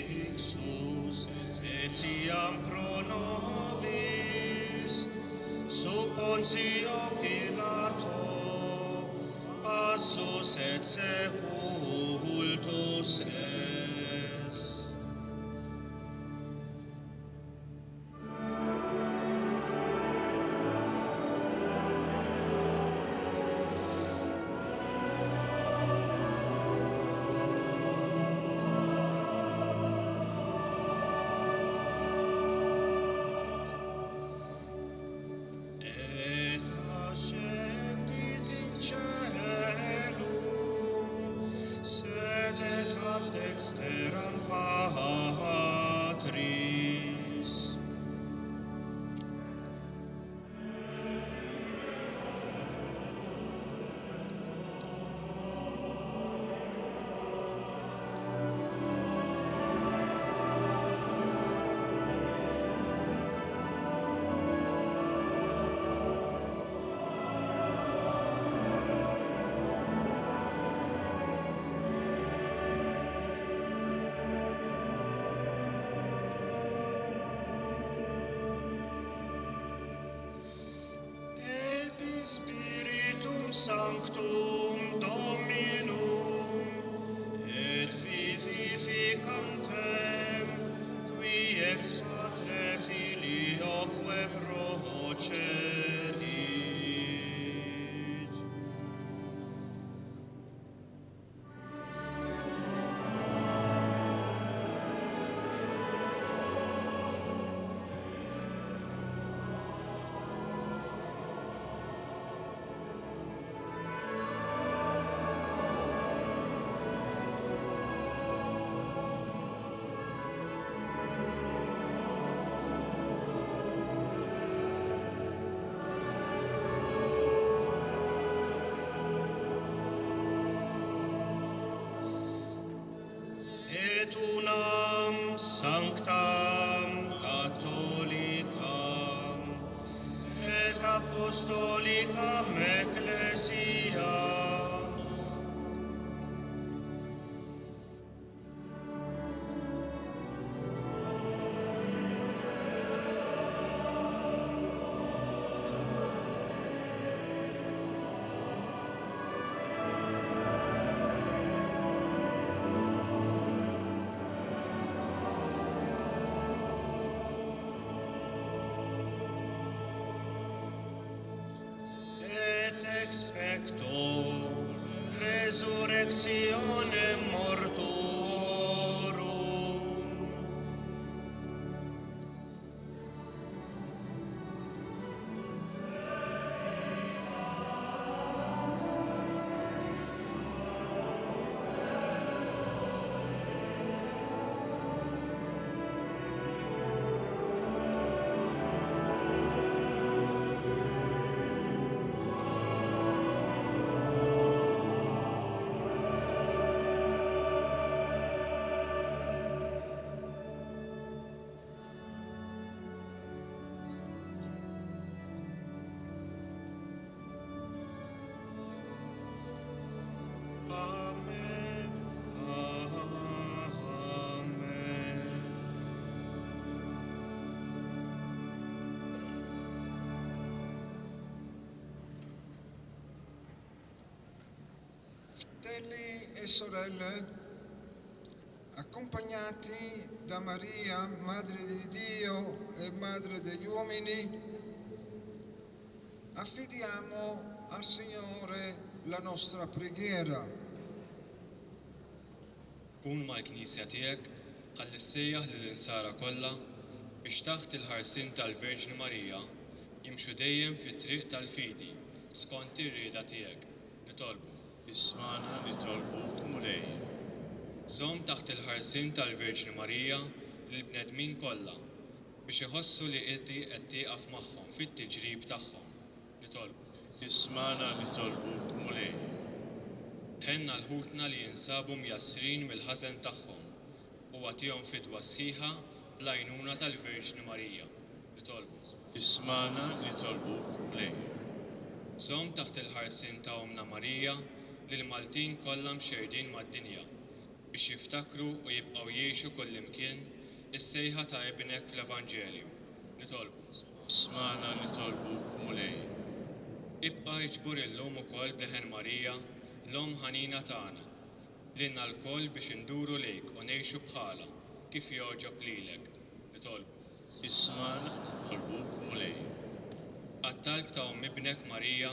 Crucifixus etiam pro nobis, sub Pontio Pilato, passus et sepultus est. Et sanctum Dominum, et vivificam tem, qui ex Patre Filioque procedit. Et unam sanctam catholicam et apostolicam ecclesiam et expecto resurrectionem mortuorum. Amen. Amen. Fratelli e sorelle, accompagnati da Maria, Madre di Dio e Madre degli uomini, affidiamo al Signore la nostra preghiera. kun mal-Knisja tiegħek ħalli ssejjaħ lill-insara kollha biex taħt il-ħarsien tal-Verġni Marija jimxu dejjem fit-triq tal-fidi skont ir-rieda tiegħek. Nitolbu. Ismana nitolbuk mulej. Żomm taħt il-ħarsien tal-Verġni Marija lill-bnedmin kollha biex iħossu li inti qed tieqaf magħhom fit-tiġrib tagħhom. Nitolbu. Ismana nitolbuk mulej. Tħenna l-ħutna li jinsabu mjassrin mill-ħażen tagħhom u għatihom fidwa sħiħa bl-għajnuna tal-Verġni Marija. Nitolbu. Ismana nitolbuk mulej. Żomm taħt il-ħarsien ta' Omna Marija lil Maltin kollha mxerdin mad-dinja biex jiftakru u jibqgħu jgħixu kullimkien is-sejħa ta' ibnek fl-Evanġelju. Nitolbu. Ismana nitolbuk mulej. Ibqa' jiġbur illum ukoll bleħen Marija l-om ħanina tagħna lilna lkoll biex induru lejk u ngħixu bħala kif jogħġob lilek. Nitolbu. Ismana nitolbuk mulej. Għat-talb ta' Omm ibnek Marija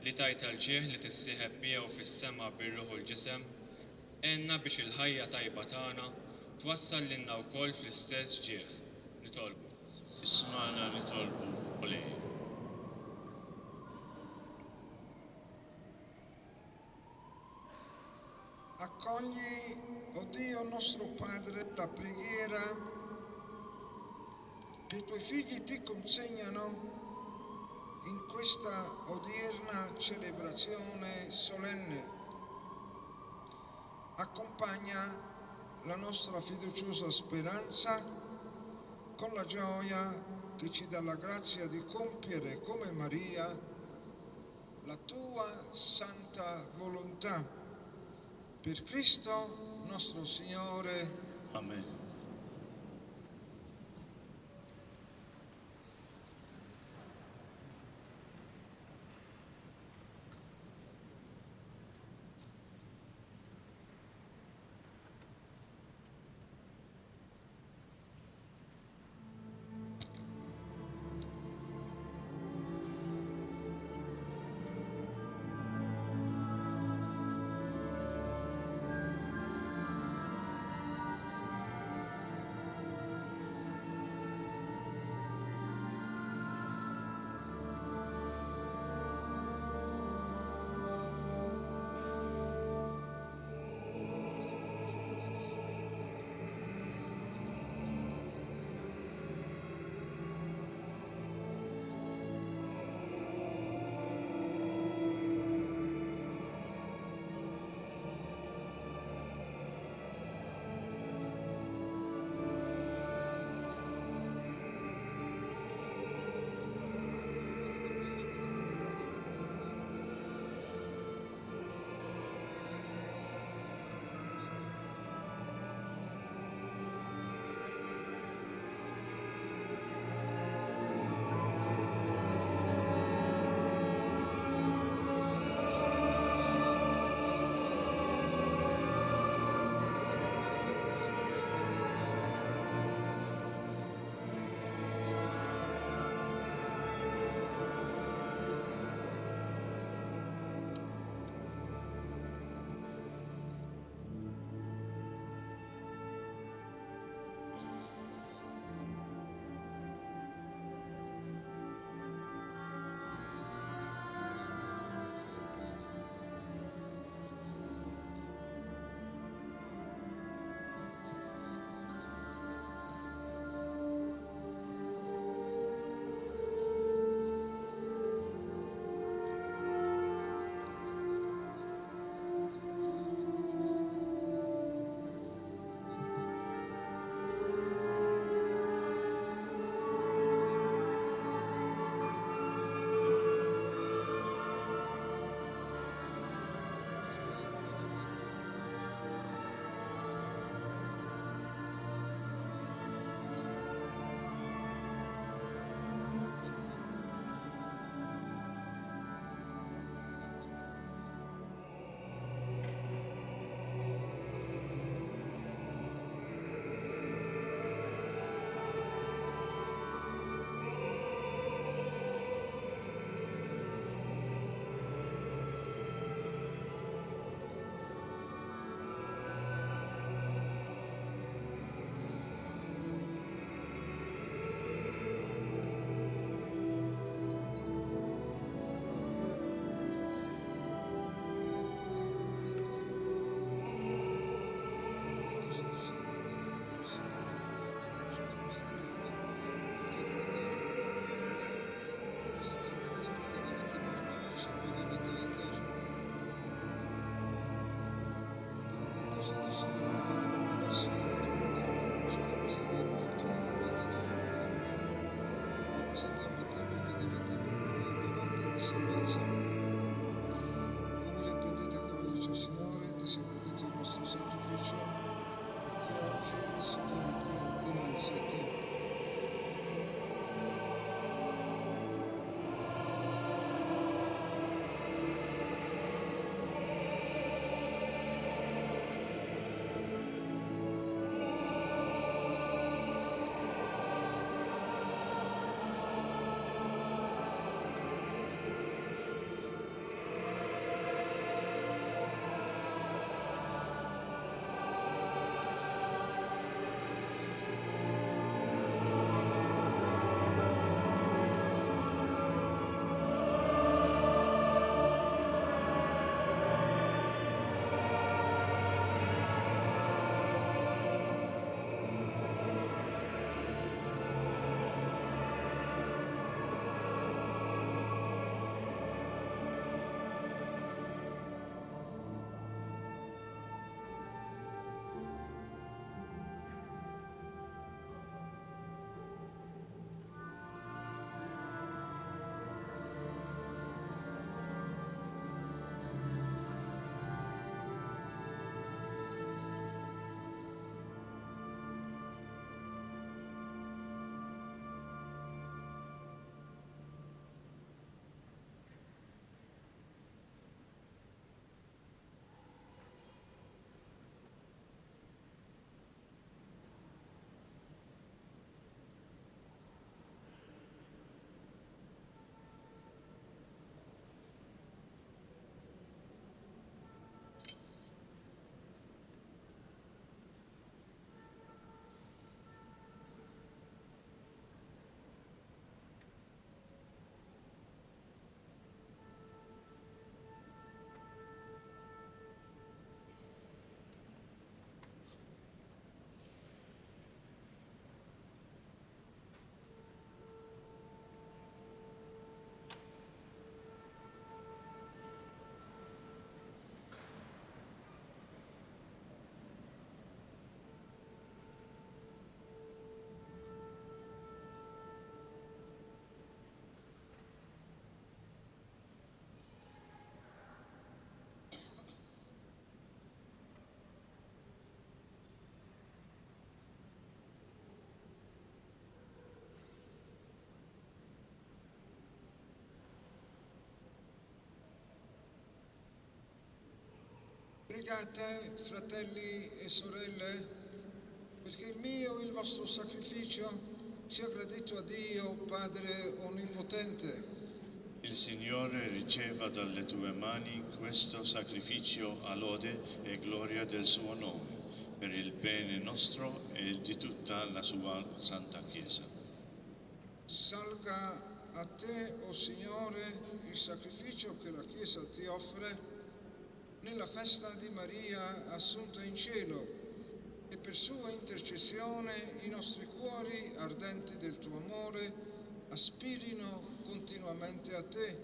li tajt l-ġieħ li tissieħeb miegħu fis-sema bir-ruħ u l-ġisem, għenna biex il-ħajja tajba tagħna twassal lilna wkoll fl-istess ġieħ. Nitolbu. Ismana nitolbuk mulej. Accogli, o Dio nostro Padre, la preghiera che i tuoi figli ti consegnano in questa odierna celebrazione solenne. Accompagna la nostra fiduciosa speranza con la gioia che ci dà la grazia di compiere come Maria la tua santa volontà. Per Cristo nostro Signore. Amen. sentiamo a te perché diventi per noi bevanda della salvezza. Umile prendete e accoglici, Signore, ti sia gradito il nostro sacrificio, che oggi si compie dinanzi a te. Pregate, fratelli e sorelle, perché il mio e il vostro sacrificio sia gradito a Dio, Padre Onnipotente. Il Signore riceva dalle tue mani questo sacrificio a lode e gloria del suo nome, per il bene nostro e di tutta la sua Santa Chiesa. Salga a te, o Signore, il sacrificio che la Chiesa ti offre nella festa di Maria assunta in cielo, e per sua intercessione i nostri cuori, ardenti del tuo amore, aspirino continuamente a te.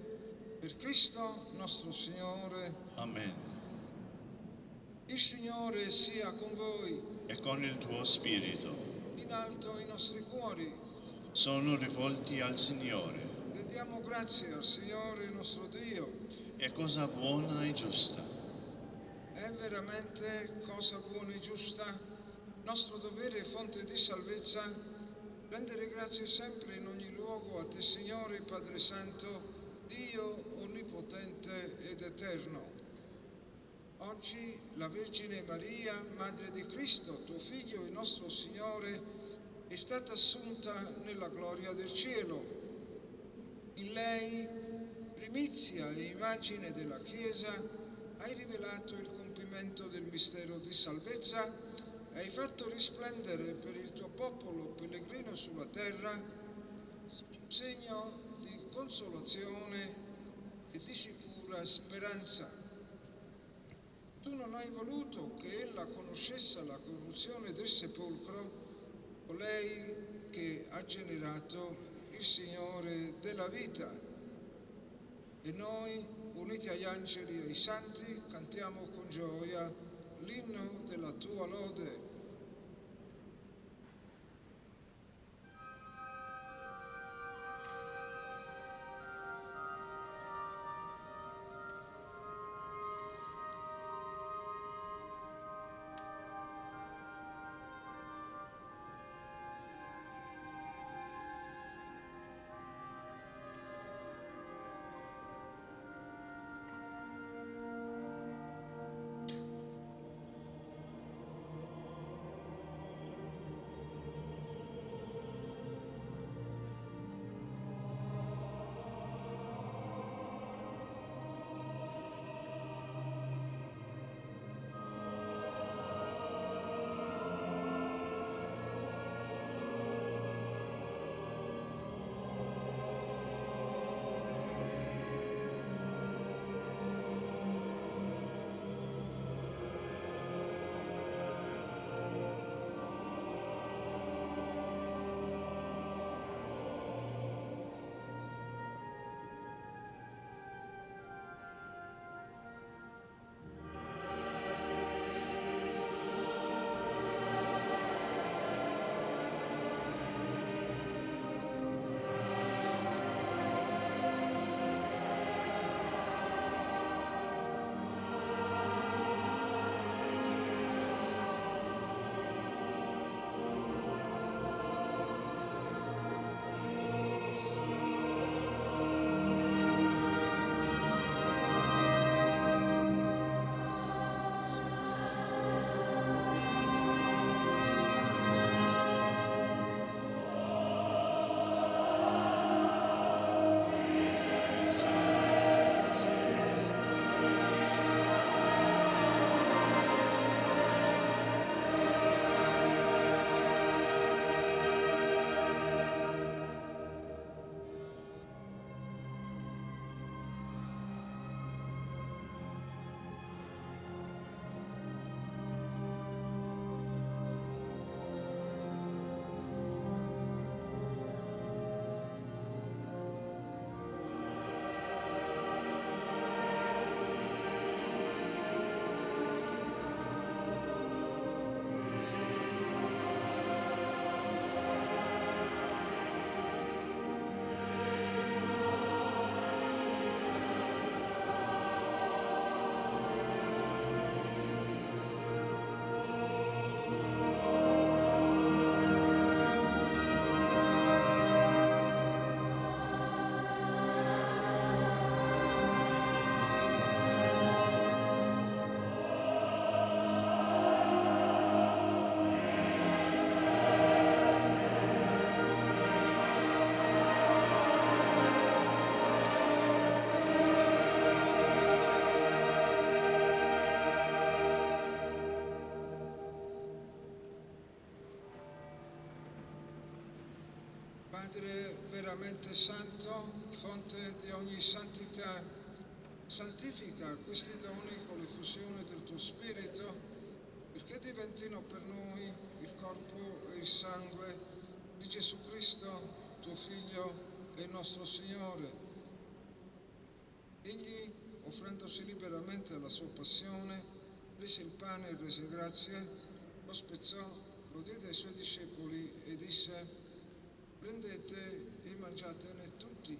Per Cristo nostro Signore. Amen. Il Signore sia con voi. E con il tuo spirito. In alto i nostri cuori. Sono rivolti al Signore. Rendiamo grazie al Signore nostro Dio. È cosa buona e giusta. È veramente cosa buona e giusta, nostro dovere e fonte di salvezza, rendere grazie sempre in ogni luogo a te, Signore Padre Santo, Dio Onnipotente ed Eterno. Oggi la Vergine Maria, Madre di Cristo, tuo Figlio e nostro Signore, è stata assunta nella gloria del cielo. In lei, primizia e immagine della Chiesa, hai rivelato il compimento del mistero di salvezza, hai fatto risplendere per il tuo popolo pellegrino sulla terra segno di consolazione e di sicura speranza. Tu non hai voluto che ella conoscesse la corruzione del sepolcro, colei che ha generato il Signore della vita. E noi, uniti agli angeli e ai santi, cantiamo con gioia l'inno della tua lode. Padre veramente santo, fonte di ogni santità, santifica questi doni con l'effusione del tuo Spirito, perché diventino per noi il corpo e il sangue di Gesù Cristo, tuo Figlio e nostro Signore. Egli, offrendosi liberamente alla sua passione, prese il pane e rese grazie, lo spezzò, lo diede ai suoi discepoli e disse: prendete e mangiatene tutti,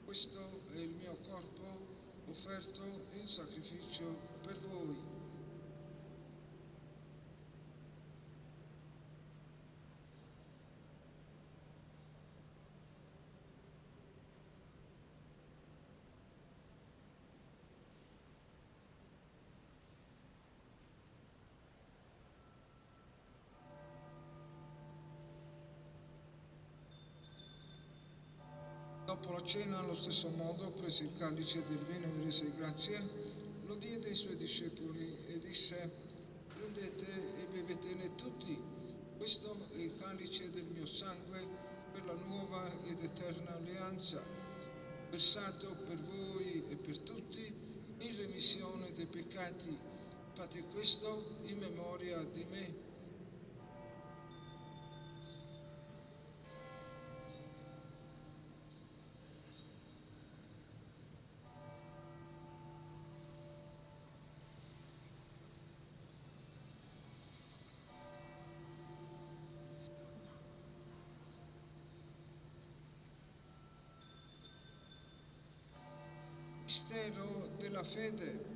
questo è il mio corpo offerto in sacrificio per voi. Dopo la cena, allo stesso modo, prese il calice del vino e rese grazie, lo diede ai suoi discepoli e disse: prendete e bevetene tutti, questo è il calice del mio sangue per la nuova ed eterna alleanza, versato per voi e per tutti in remissione dei peccati. Fate questo in memoria di me. Mistero della fede.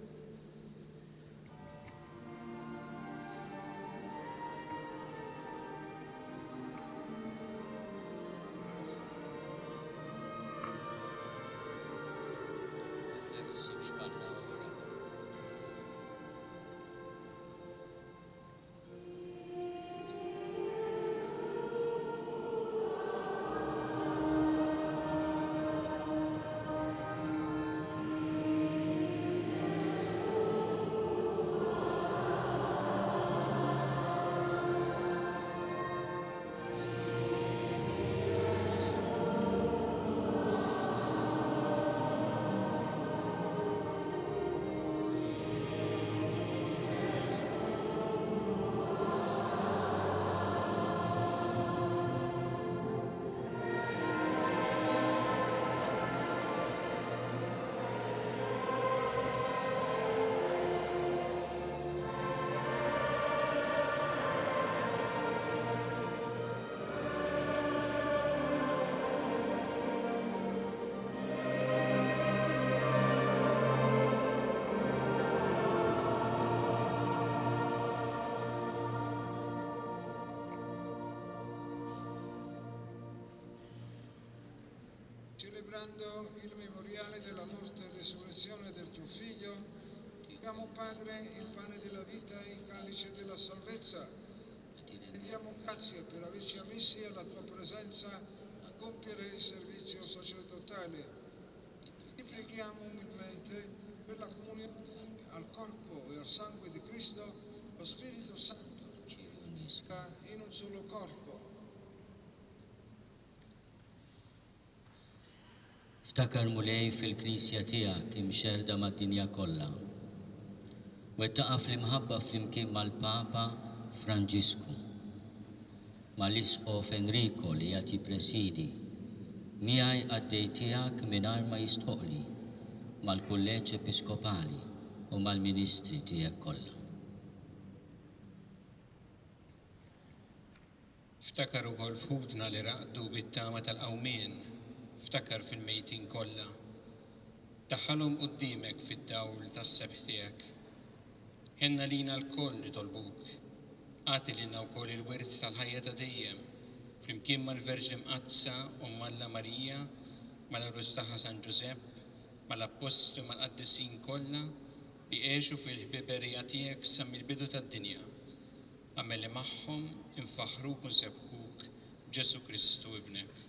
Celebrando il memoriale della morte e resurrezione del tuo Figlio, diamo, Padre, il pane della vita e il calice della salvezza. Rendiamo grazie per averci ammessi alla tua presenza a compiere il servizio sacerdotale. Ti preghiamo umilmente per la comunione al corpo e al sangue di Cristo, lo Spirito Santo ci unisca in un solo corpo. افتكر مولاي في الكنيسة تياك مشاردة مع الدنيا كلها واتقى في المحبة في المكين مع البابا فرانجيسكو مع الاسقف انريكو اللي ياتي بريسيدي مياي قدي تياك منار ما يستقلي مع الكوليج ابسكوبالي ومع المينستري تياك كلها. افتكروا ukoll fudna li raqdu bit-tama tal-qawmien, iftakar fil-mejtin kollha. Daħħalhom qudiemek fid-dawl tas-sebħ tiegħek. Ħenna lina l-koll nitolbuk. Għati lilna wkoll il-wirt tal-ħajja ta' dejjem, flimkien mal-Verġi Mqazza u Malla Marija, mal-Arus tagħha San Ġusepp, mal-Apostli u mal-Qaddisin kollha li għexu fil-ħbiberija tiegħek sa mill-bidu tad-dinja. Għamel li magħhom infaħruk u nsebħuk Ġesu Kristu ibnek.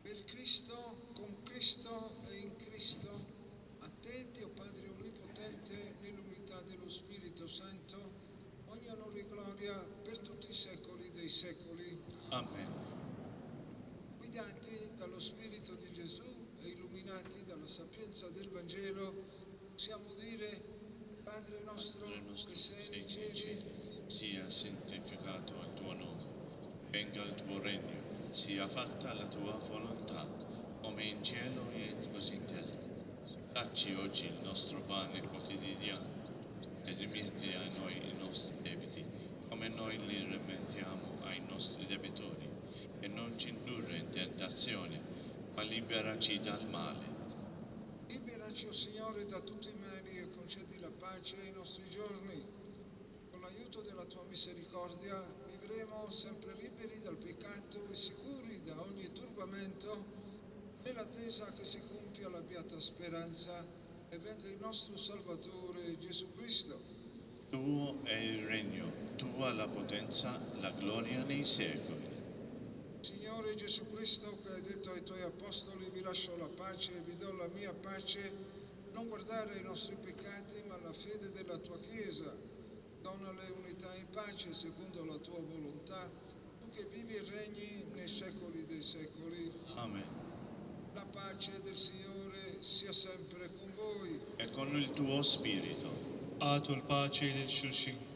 Per Cristo, con Cristo e in Cristo, a te, Dio Padre Onnipotente, nel gloria per tutti i secoli dei secoli. Amen. Guidati dallo Spirito di Gesù e illuminati dalla sapienza del Vangelo, possiamo dire: Padre nostro che sei nei cieli, sia santificato il tuo nome, venga il tuo regno, sia fatta la tua volontà, come in cielo e così in terra. Dacci oggi il nostro pane quotidiano e rimetti a noi i nostri debiti, come noi li rimettiamo ai nostri debitori, e non ci indurre in tentazione, ma liberaci dal male. liberaci, o Signore, da tutti i mali e concedi la pace ai nostri giorni. Con l'aiuto della tua misericordia vivremo sempre liberi dal peccato e sicuri da ogni turbamento, nell'attesa che si compia la beata speranza e venga il nostro Salvatore Gesù Cristo. Tuo è il regno, tua la potenza, la gloria nei secoli. Signore Gesù Cristo, che hai detto ai tuoi apostoli: vi lascio la pace e vi do la mia pace, non guardare ai nostri peccati ma alla fede della tua Chiesa. Donale unità in pace secondo la tua volontà, tu che vivi e regni nei secoli dei secoli. Amen. La pace del Signore sia sempre con voi. E con il tuo spirito. Għatu l-paċi lil xulxin.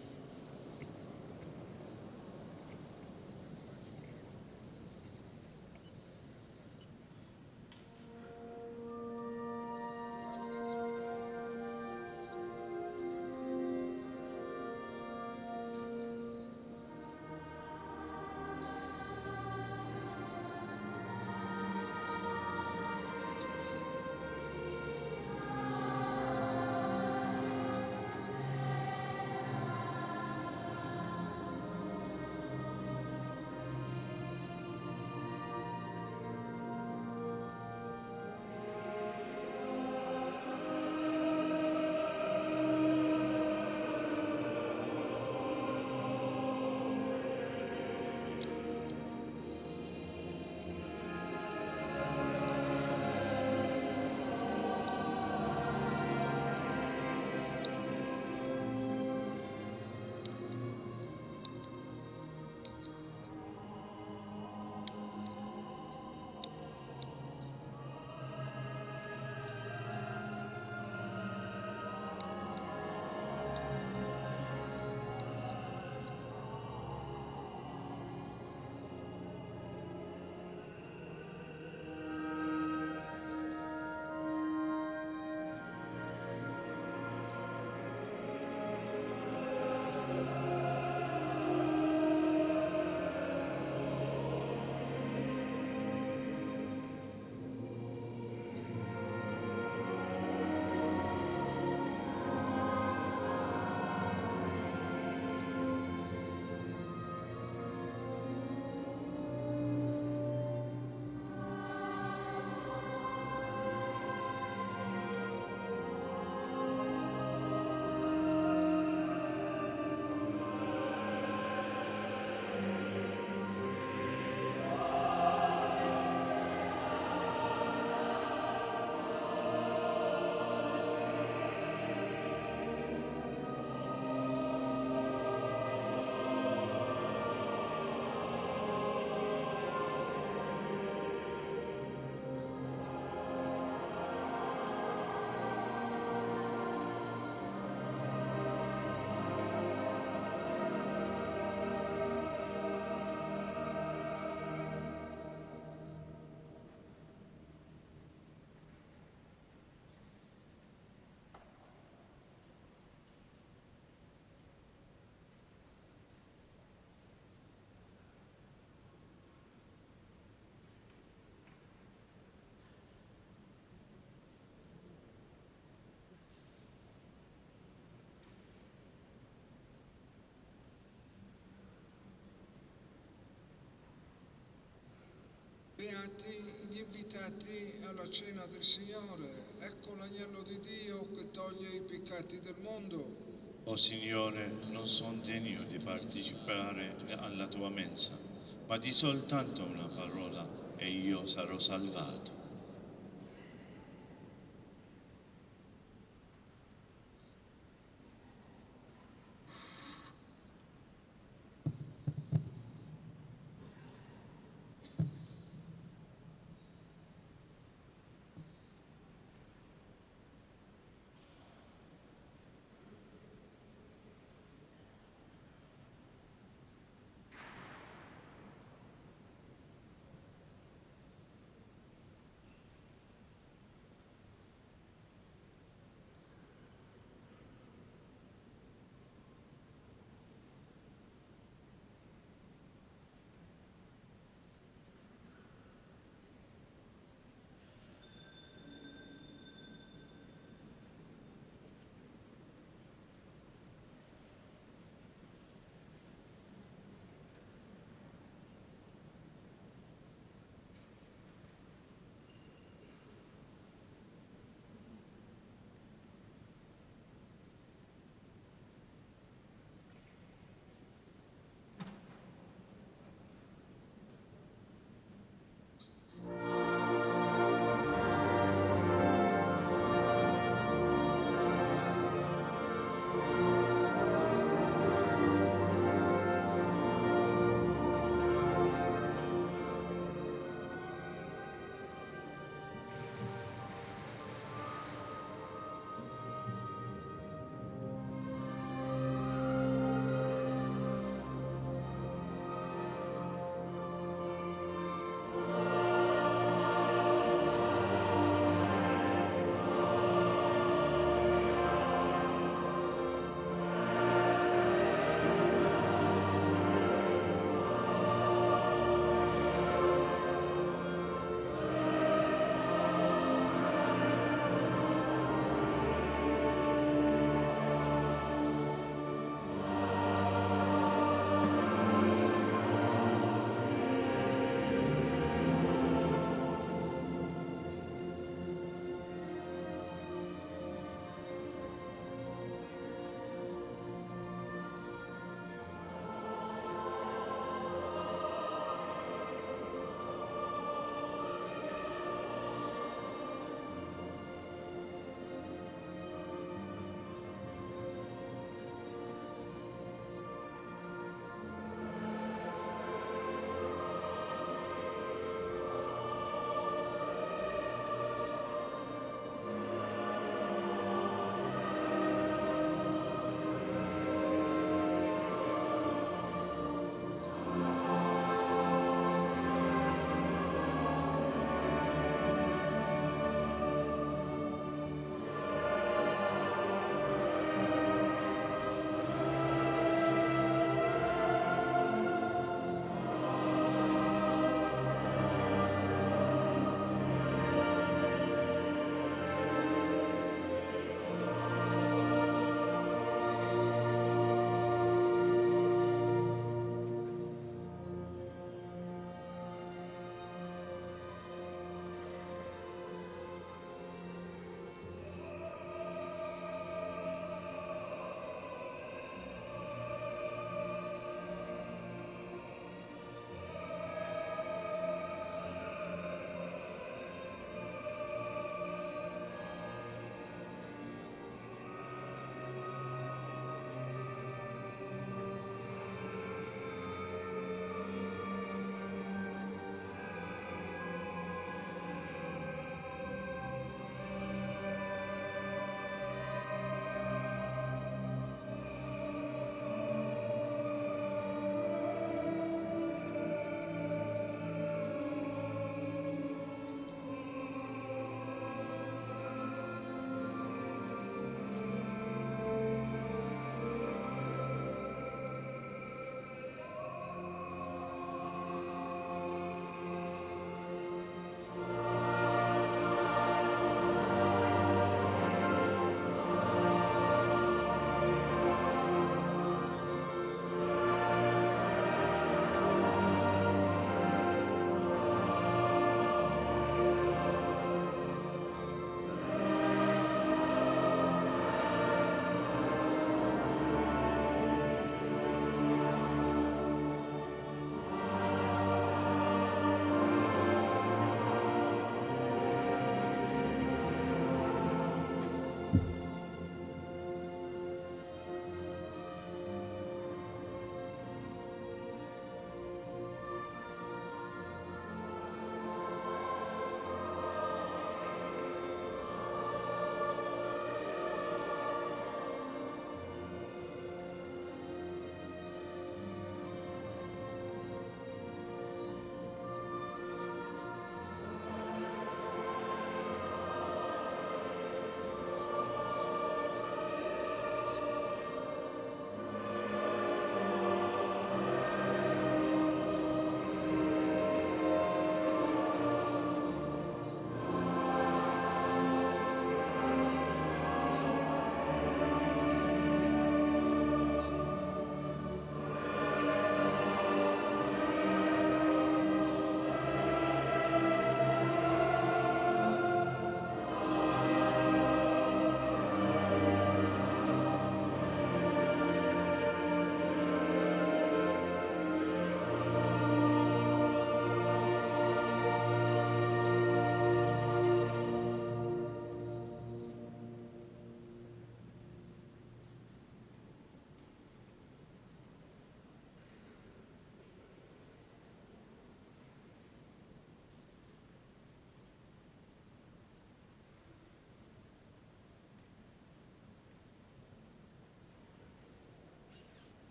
Beati gli invitati alla cena del Signore. Ecco l'agnello di Dio che toglie i peccati del mondo. O Signore, non sono degno di partecipare alla tua mensa, ma di soltanto una parola e io sarò salvato.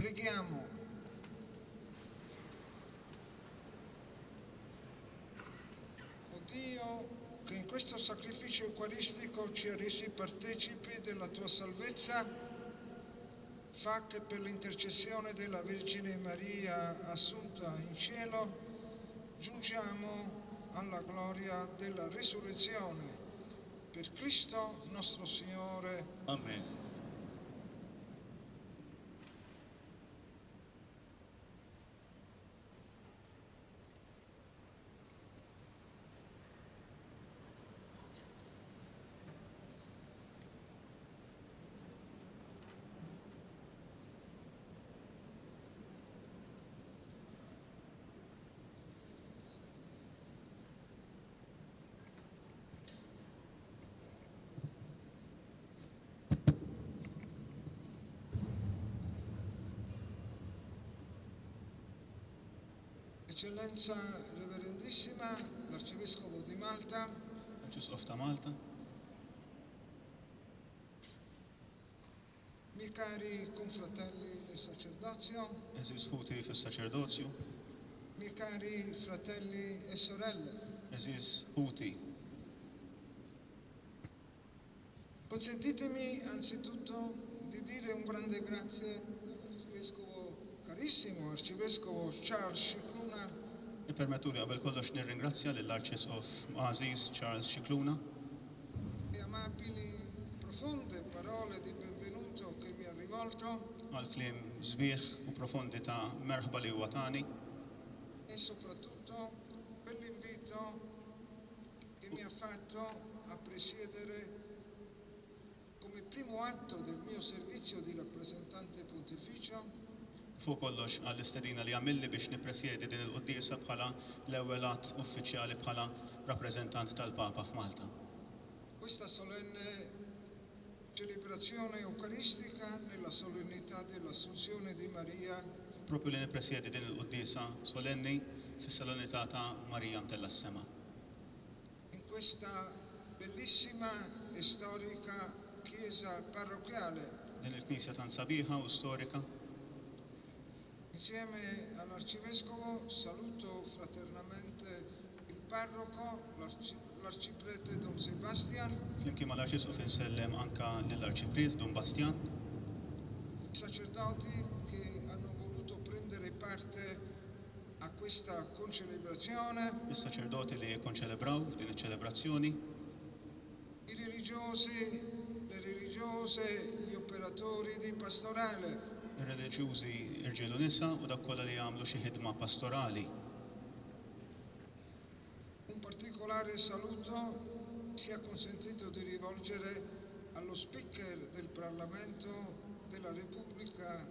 Preghiamo. O Dio, che in questo sacrificio eucaristico ci ha resi partecipi della tua salvezza, fa che per l'intercessione della Vergine Maria assunta in cielo giungiamo alla gloria della risurrezione. Per Cristo nostro Signore. Amen. Eccellenza Reverendissima, l'Arcivescovo di Malta, Arċisqof ta' Malta, miei cari confratelli del sacerdozio, eżis ħuti fis-saċerdozju, miei cari fratelli e sorelle, eżis ħuti. consentitemi anzitutto di dire un grande grazie all'Arcivescovo carissimo, Arcivescovo Charles Scicluna, Ippermettu li qabel kollox nirringrazzja lill-Arċisqof Aziz Charles Scicluna le amabili, profonde parole di benvenuto che mi ha rivolto għal kliem sbieħ u profondi ta' merħba li huwa tani e soprattutto per l'invito che mi ha fatto a presiedere come primo atto del mio servizio di rappresentante pontificio fuq kollox għall-istedina li għamilli biex nippresjedi din il-quddiesa bħala l-ewwel att uffiċjali bħala rappreżentant tal-Papa f'Malta. questa solenne celebrazione eucaristica nella solennità dell'Assunzione di Maria Propju li nippresjedi din il-quddiesa solenni fis-solennità ta' Marija mtella s-sema. in questa bellissima e storica chiesa parrocchiale. Din il-knisja tan sabiħa u storika. Insieme all'Arcivescovo saluto fraternamente il parroco, l'arciprete Don Sebastian, Flimkien mal-Arċisqof insellem anka lill-Arċipriet Don Bastian, i sacerdoti che hanno voluto prendere parte a questa concelebrazione, is-saċerdoti li konċelebraw f'din iċ-ċelebrazzjoni, i religiosi, le religiose, gli operatori di pastorale, ir-reliġjużi irġiel u nisa u dak kollha li jagħmlu xi ħidma pastorali. un particolare saluto sia consentito di rivolgere allo Speaker del Parlamento della Repubblica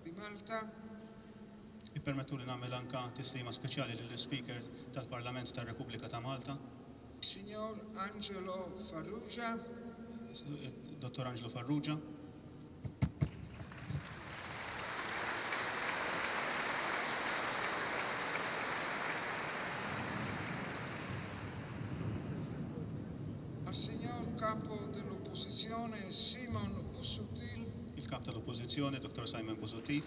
di Malta, Ippermettu li nagħmel anka tislima speċjali lill-Speaker tal-Parlament tar-Repubblika ta' Malta, il signor Angelo Farrugia, Dottor Angelo Farrugia, al signor capo dell'opposizione Simon Busuttil, il-kap tal-Oppożizzjoni Dr. Simon Busuttil,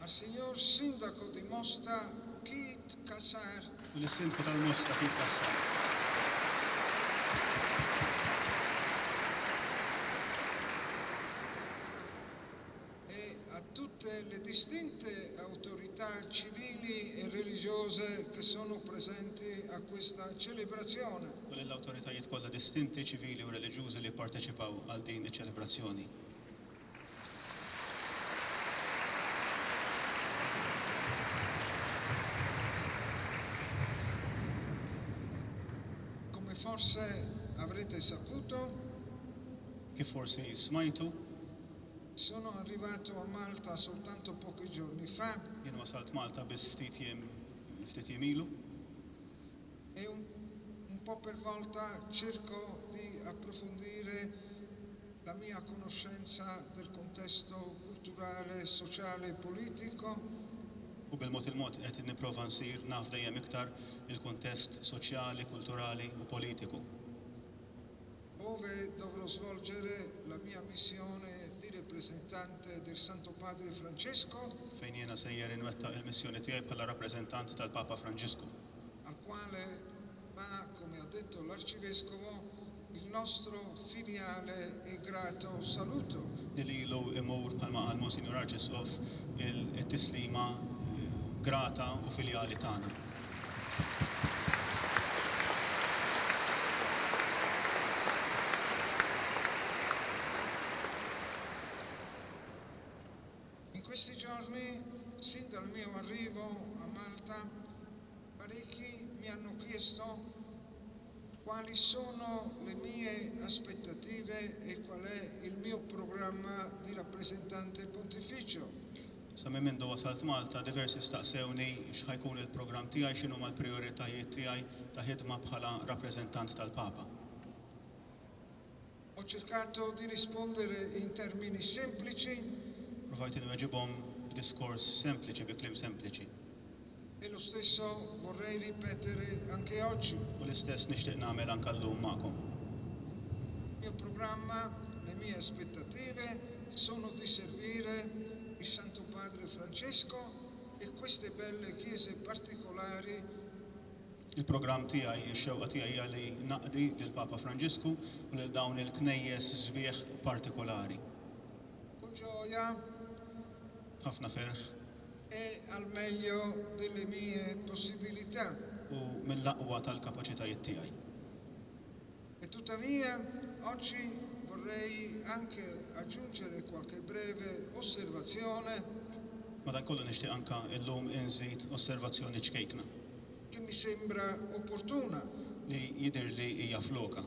al signor sindaco di Mosta Keith Kassar, u l-Sindku tal-Mosta kif kassar. e a tutte le distinte autorità civili e religiose che sono presenti a questa celebrazione. U lill-awtoritajiet kollha distinti ċivili u reliġjużi li pparteċipaw għal din iċ-ċelebrazzjoni. Come forse avrete saputo, Kif forsi smajtu, sono arrivato a Malta soltanto pochi giorni fa jien wasalt Malta biss ftit jiem ilu e un po' per volta cerco di approfondire la mia conoscenza del contesto culturale, sociale e politico u bil-mod il-mod qed nipprova nsir naf dejjem iktar il-kuntest soċjali, kulturali u politiku. Dove dovrò svolgere la mia missione di rappresentante del Santo Padre Francesco, Fejn jiena sejjer inwettaq il-missjoni tiegħi bħala rappreżentant tal-Papa Franġisku, al quale va, come ha detto l'Arcivescovo, il nostro filiale e grato saluto. li ilu imur bħalma qal Monsignor Arċisqof il-tislima grata u filjali tagħna. In questi giorni, sin dal mio arrivo a Malta, parecchi mi hanno chiesto quali sono le mie aspettative e qual è il mio programma di rappresentante pontificio. Sa minn mindu wasalt Malta, diversi staqsewni x'ħajkun il-programm tiegħi, x'inhu mal-prijoritajiet tiegħi ta' ħidma bħala rappreżentant tal-Papa. Ho cercato di rispondere in termini semplici Provajt inweġibhom b'diskors sempliċi bi kliem sempliċi. e lo stesso vorrei ripetere anche oggi. U l-istess nixtieq nagħmel anke llum magħkom. Il mio programma, le mie aspettative sono di servire il Santo Padre Francesco e queste belle chiese particolari Il-programm tiegħi, ix-xewqa tiegħi hija li naqdi lill-Papa Franġisku u lil dawn il-knejjes żbieħ partikolari. con gioia Ħafna ferħ e al meglio delle mie possibilità. u mill-aqwa tal-kapaċitajiet tiegħi. E tuttavia oggi vorrei anche aggiungere qualche breve osservazione Madankollu nixtieq anke llum inżid osservazzjoni ċkejkna che mi sembra opportuna. li jidher li hija floka.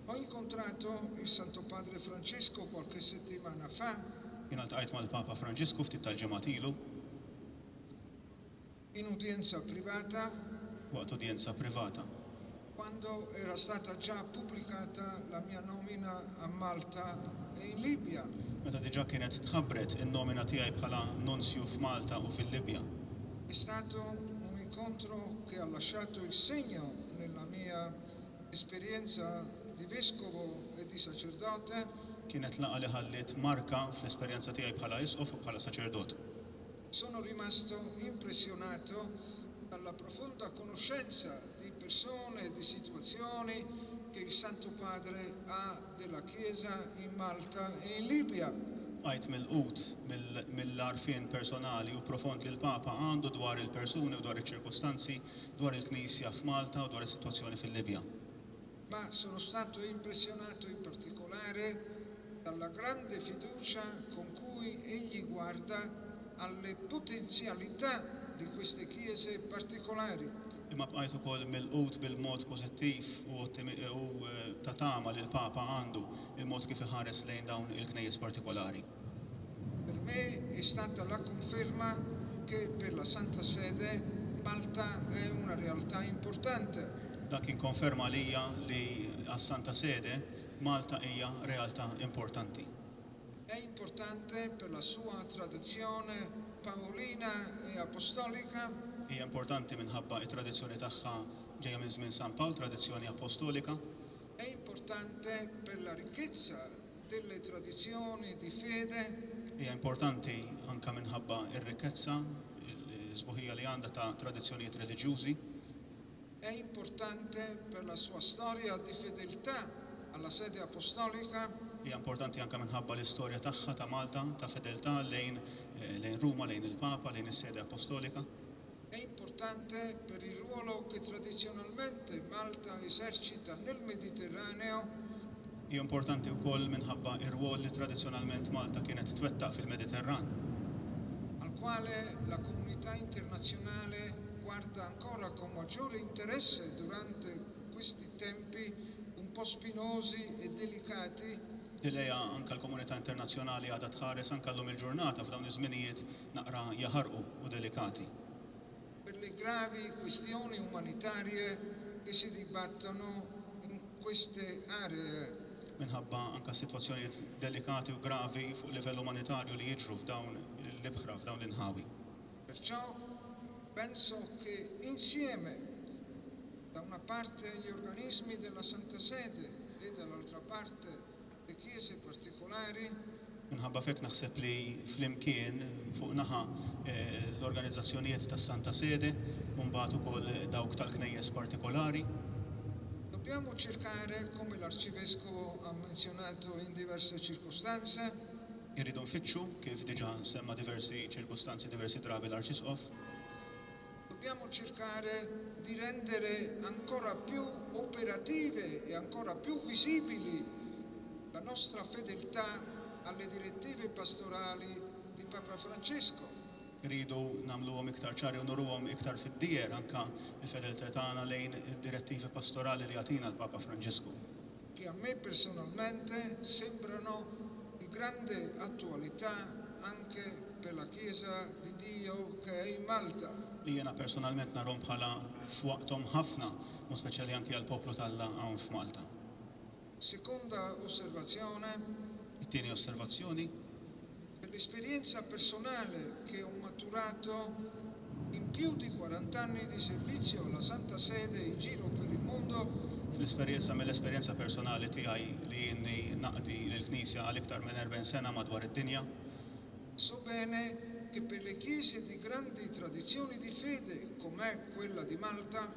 Ho incontrato il Santo Padre Francesco qualche settimana fa Jiena ltqajt mal-Papa Franġisku ftit tal-ġimgħat ilu in udienza privata waqt udjenza privata quando era stata già pubblicata la mia nomina a Malta e in Libia. meta diġà kienet tħabbret in-nomina tiegħi bħala nunzju f'Malta u fil-Libja. È stato un incontro che ha lasciato il segno nella mia esperienza di vescovo e di sacerdote. Kienet laqgħa li ħallit marka fl-esperjenza tiegħi bħala isqof u bħala saċerdot. Sono rimasto impressionato dalla profonda conoscenza di persone e di situazioni che il Santo Padre ha della Chiesa in Malta e in Libia. Għajt mill-qut, mill-arfien personali u profond li l-Papa għandu dwar il-persuni u dwar il-ċirkostanzi, dwar il-Knisja f'Malta u dwar il-situazzjoni fil-Libja. Ma sono stato impressionato in particolare dalla grande fiducia con cui egli guarda alle potenzialità di queste chiese particolari. Imma bqajt ukoll mill-qut bil-mod pożittiv u ta' tama li l-Papa għandu il-mod kif iħares lejn dawn il-knejjes partikolari. Per me è stata la conferma che per la Santa Sede Malta è una realtà importante. Dak inkonferma lija li għas-Santa Sede Malta hija realtà importanti. È importante per la sua tradizione paolina e apostolica. Hija importanti minħabba it-tradizzjoni tagħha ġejja minn żmien San Pawl, tradizzjoni apostolika. È importante per la ricchezza delle tradizioni di fede. Hija importanti anke minħabba ir-rikkezza, l-sbuħija li għandha ta' tradizzjonijiet reliġjużi. È importante per la sua storia di fedeltà alla sede apostolica. Hija importanti anke minħabba l-istorja tagħha ta' Malta ta' fedeltà lejn Ruma, lejn il-Papa, lejn is-sede apostolika. È importante per il ruolo che tradizionalmente Malta esercita nel Mediterraneo. Hija importanti wkoll minħabba ir-rwol li tradizzjonalment Malta kienet twettaq fil-Mediterran. Al quale la comunità internazionale guarda ancora con maggiore interesse durante questi tempi un po' spinosi e delicati. Dilejja anke l-komunità internazzjonali għadha tħares anke llum il-ġurnata f'dawn iż-żminijiet naqra jaħarqu u delikati. Per le gravi questioni umanitarie che si dibattono in queste aree. Minħabba anke sitwazzjonijiet delikati u gravi fuq livell umanitarju li jiġru f'dawn l-ibħra f'dawn l-inħawi. Perciò penso che insieme, da una parte gli organismi della Santa Sede e dall'altra parte le chiese particolari, Minħabba fek naħseb li flimkien fuq naħa l-organizzazzjonijiet tas-Santa Sede u mbagħad ukoll dawk tal-knejjes partikolari dobbiamo cercare, come l'Arcivescovo ha menzionato in diverse circostanze, irridu nfittxu kif diġà semma diversi ċirkustanzi diversi drabi l-Arċisqof. Dobbiamo cercare di rendere ancora più operative e ancora più visibili la nostra fedeltà alle direttive pastorali di Papa Francesco. Rridu nagħmluhom iktar ċari u nurruhom iktar fid-dier anke l-fedeltà tagħna lejn id-direttivi pastorali li jagħtina l-Papa Franġisku. Che a me personalmente sembrano di grande attualità anche per la Chiesa di Dio che è in Malta. Li jiena personalment narhom bħala f'waqthom ħafna, u speċjali anke għall-poplu tal-Alla hawn f'Malta. Seconda osservazione, It-tieni osservazzjoni, per l'esperienza personale che ho maturato in più di 40 anni di servizio alla Santa Sede in giro per il mondo, fl-esperjenza mill-esperjenza personali tiegħi li jinni naqdi lill-Knisja għal iktar minn 40 sena madwar id-dinja, so bene che per le chiese di grandi tradizioni di fede com'è quella di Malta,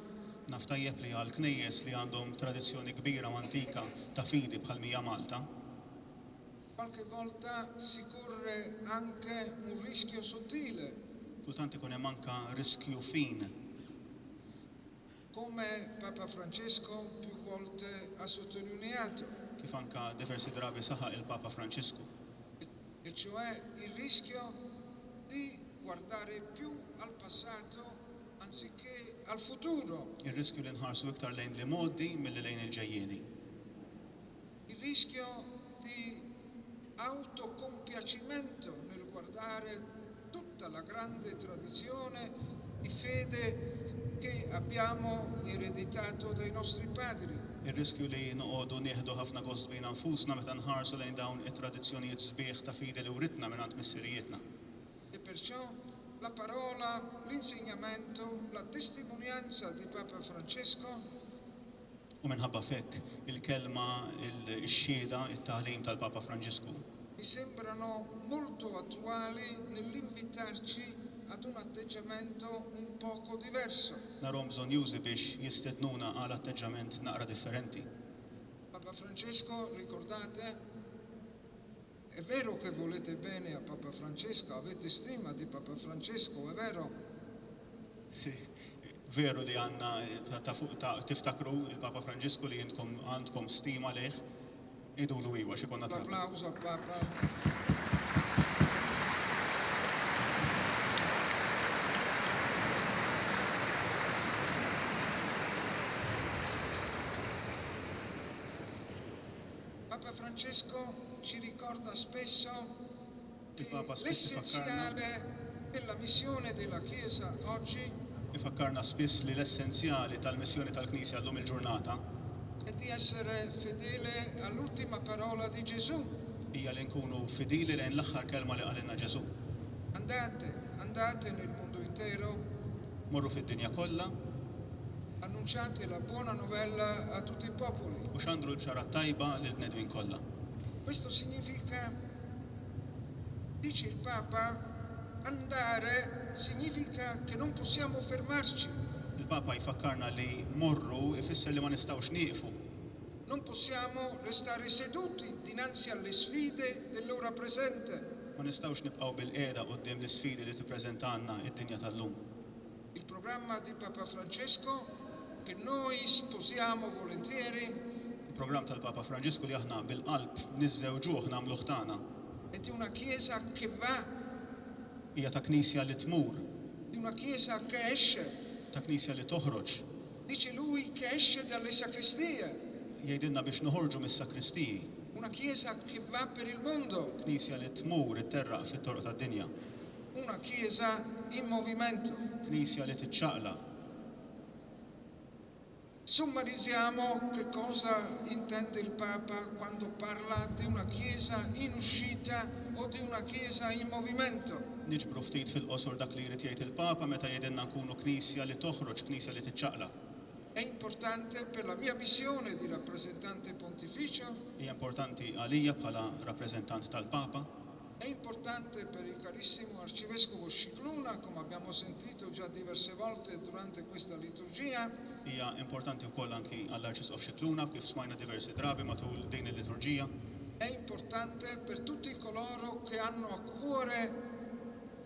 naf tajjeb li għal knejjes li għandhom tradizzjoni kbira u antika ta' fidi bħal mija Malta, qualche volta si corre anche un rischio sottile, kultant ikun hemm anke riskju fin, come Papa Francesco più volte ha sottolineato, kif anke diversi drabi saħaq il-Papa Franċisku, e cioè il rischio di guardare più al passato anziché al futuro, ir-riskju li nħarsu iktar lejn li modi milli lejn il-ġejjieni. il rischio di autocompiacimento nel guardare tutta la grande tradizione di fede che abbiamo ereditato dai nostri padri. Ir-riskju li noqogħdu nieħdu ħafna gost bejn nfusna meta nħarsu lejn dawn it-tradizzjonijiet sbieħ ta' fidi li writna mingħand missirijietna. E perciò la parola, l'insegnamento, la testimonianza di Papa Francesco U minħabba fekk il-kelma, il-xhieda, it-tagħlim tal-Papa Franġisku mi sembrano molto attuali nell'invitarci ad un atteggiamento un poco diverso. narhom bżonn jużi biex jistednuna għal atteġġament naqra differenti. Papa Francesco, ricordate, è vero che volete bene a Papa Francesco, avete stima di Papa Francesco, è vero? Veru li għandna tiftakru il-Papa Franġisku li għandkom stima leh, idulu iwa xi konna Un applauso a Papa. Papa Francesco ci ricorda spesso che Il Papa spesso fa l'essenziale della missione della Chiesa oggi Ifakkarna spiss li l-essenzjali tal-missjoni tal-Knisja llum il-ġurnata è di essere fedele all'ultima parola di Gesù. hija li nkunu fidili lejn l-aħħar kelma li qalilna Ġesu. Andate nel mondo intero, Morru fid-dinja kollha annunciate la buona novella a tutti i popoli. u xandru l-bxara tajba lil bnedmin kollha. Questo significa, dice il Papa, andare significa che non possiamo fermarci, Il-Papa jfakkarna li morru ifisser li ma nistgħux nieqfu. non possiamo restare seduti dinanzi alle sfide dell'ora presente. Ma nistgħux nibqgħu bil-qiegħda quddiem l-isfidi li tippreżentanna id-dinja tal-lum. Il programma di Papa Francesco, che noi sposiamo volentieri, Il-programm tal-Papa Franġisku li aħna bil-qalb niżżewġuh nagħmluh tagħna è di una Chiesa che va, hija ta' Knisja li tmur, di una Chiesa che esce. ta' Knisja li toħroġ. Dice lui che esce dalle sacrestie, Jgħidilna biex noħorġu mis-sakristiji. una Chiesa che va per il mondo, Knisja li tmur itterraq fit-toroq tad-dinja. una Chiesa in movimento. Knisja li tiċċaqla. Sommarizziamo che cosa intende il Papa quando parla di una Chiesa in uscita o di una Chiesa in movimento. Niġbru ftit fil-qosor dak li jrid jgħid il-Papa meta jgħidilna nkunu knisja li toħroġ, knisja li tiċċaqlaq. È importante per la mia missione di rappresentante pontificio, Hija importanti għalija bħala rappreżentant tal-Papa, è importante per il carissimo Arcivescovo Scicluna, come abbiamo sentito già diverse volte durante questa liturgia, hija importanti wkoll anki għall-Arċisqof Scicluna kif smajna diversi drabi matul din il-liturġija. è importante per tutti coloro che hanno a cuore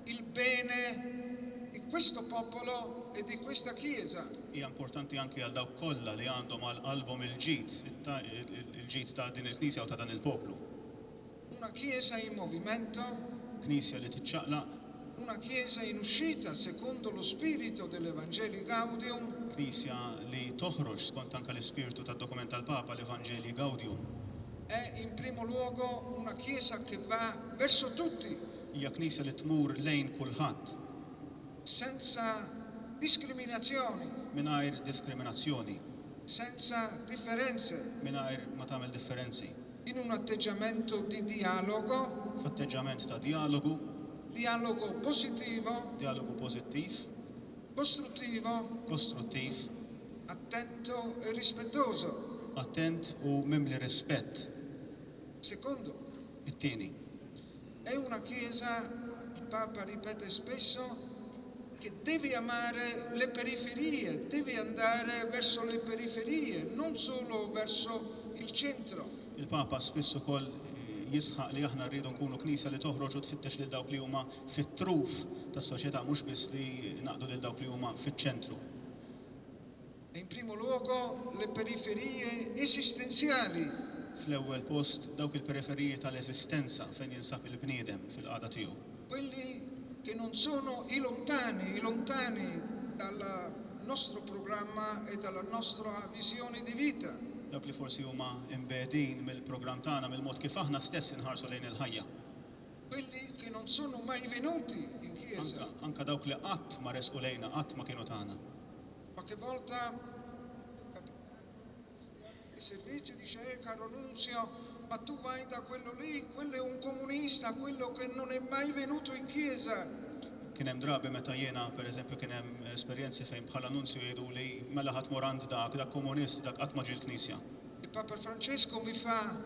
il bene di questo popolo e di questa Chiesa. Hija importanti anki għal dawk kollha li għandhom għal qalbhom il-ġid ta' din il-Knisja u ta' dan il-poplu. Una Chiesa in movimento, Knisja li tiċċaqlaq, una Chiesa in uscita secondo lo spirito dell'Evangelii Gaudium, Knisja li toħroġ skont anke l-ispirtu tad-dokument tal-Papa l-Evangelii Gaudium. è in primo luogo una Chiesa che va verso tutti, Hija Knisja li tmur lejn kulħadd senza discriminazioni, mingħajr diskriminazzjoni, senza differenze, mingħajr ma tagħmel differenzi. in un atteggiamento di dialogo, F'atteġġament ta' dialogu, dialogo positivo, dialogu pożittiv, costruttivo, kostruttiv, attento e rispettoso. attent u mimli rispett. Secondo, It-tieni, è una Chiesa, il Papa ripete spesso, che deve amare le periferie, deve andare verso le periferie, non solo verso il centro. il-Papa spiss ukoll jisħaq li aħna rridu nkunu knisja li toħroġ u tfittex lil dawk li huma fit-truf tas-soċjetà mhux biss li naqdu lil dawk li huma fiċ-ċentru. E in primo luogo le periferie esistenziali, Fl-ewwel post dawk il-periferiji tal-eżistenza fejn jinsab il-bniedem fil-qagħda tiegħu. quelli che non sono i lontani dal nostro programma e dalla nostra visione di vita. Dawk li forsi huma imbedin mill-programm tagħna mill-mod kif aħna stess inħarsu lejn il-ħajja. Quelli che non sono mai venuti in chiesa. Anka dawk li qatt ma resqu lejna, qatt ma kienu tagħna. Qualche volta il servizio dice, caro Nunzio, ma tu vai da quello lì, quello è un comunista, quello che non è mai venuto in chiesa. Kien hemm drabi meta jiena pereżempju kien hemm esperjenzi fejn bħala nunzju jgħidu li mela ħadd morant dak komunist, dak qatt ma ġie l-Knisja. E Papa Francesco mi fa,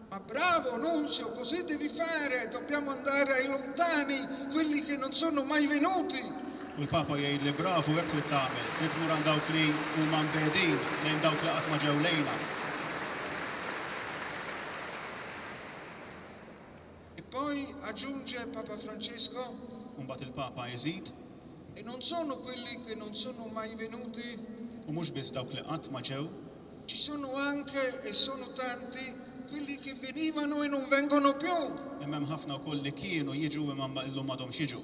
ma bravo Nunzio, così devi fare, dobbiamo andare ai lontani, quelli che non sono mai venuti. U l-Papa jgħid li bravu hekk trid tagħmel, trid tmur għand dawk li huma mbedin lejn dawk li qatt ma ġew lejna. E poi aggiunge Papa Francesco, Mbagħad il-Papa jżid e non sono quelli che non sono mai venuti, u mhux biss dawk li qatt ma ġew, ci sono anche e sono tanti quelli che venivano e non vengono più. imma hemm ħafna wkoll li kienu jiġu imma illum m'għadhomx jiġu.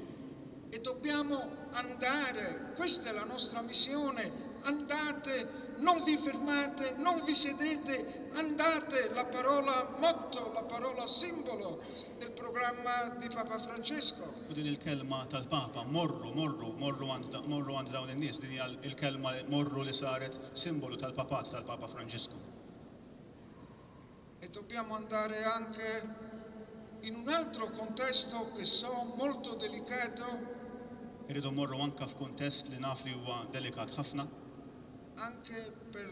E dobbiamo andare, questa è la nostra missione, andate, non vi fermate, non vi sedete, andate, la parola motto, la parola simbolo del programma di Papa Francesco. U din il-kelma tal-Papa, morru għand dawn in-nies, din hija il-kelma morru li saret simbolu tal-Papat tal-Papa Franġisku. E dobbiamo andare anche in un altro contesto che so molto delicato, Irridu morru anke f'kuntest li naf li huwa delikat ħafna, anche per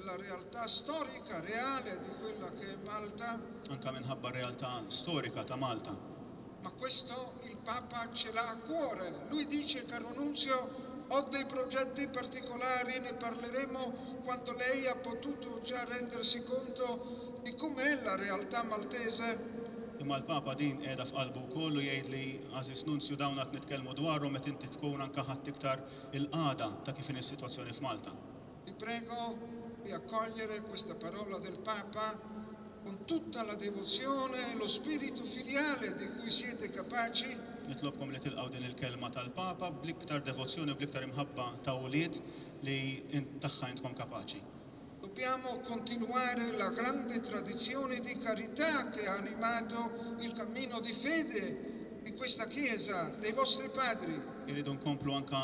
la realtà storica, reale di quella che è Malta, anke minħabba realtà storika ta' Malta. ma questo il Papa ce l'ha a cuore. Lui dice, caro Nunzio, ho dei progetti particolari, ne parleremo quando lei ha potuto già rendersi conto di com'è la realtà maltese. Imma l-Papa din qiegħda f'qalbu wkoll u jgħid li Aziz Nunzju dawn qed nitkellmu dwarhom meta inti tkun anke ħadd iktar il-qagħda ta' kif inhi s-sitwazzjoni f'Malta. Vi prego di accogliere questa parola del Papa con tutta la devozione e lo spirito filiale di cui siete capaci. Nitlobkom li tilqgħu din il-kelma tal-Papa bl-iktar devozzjoni u bl-iktar imħabba ta' wlied li tagħha intkom kapaċi. Dobbiamo continuare la grande tradizione di carità che ha animato il cammino di fede di questa Chiesa, dei vostri padri. Irridu nkomplu anke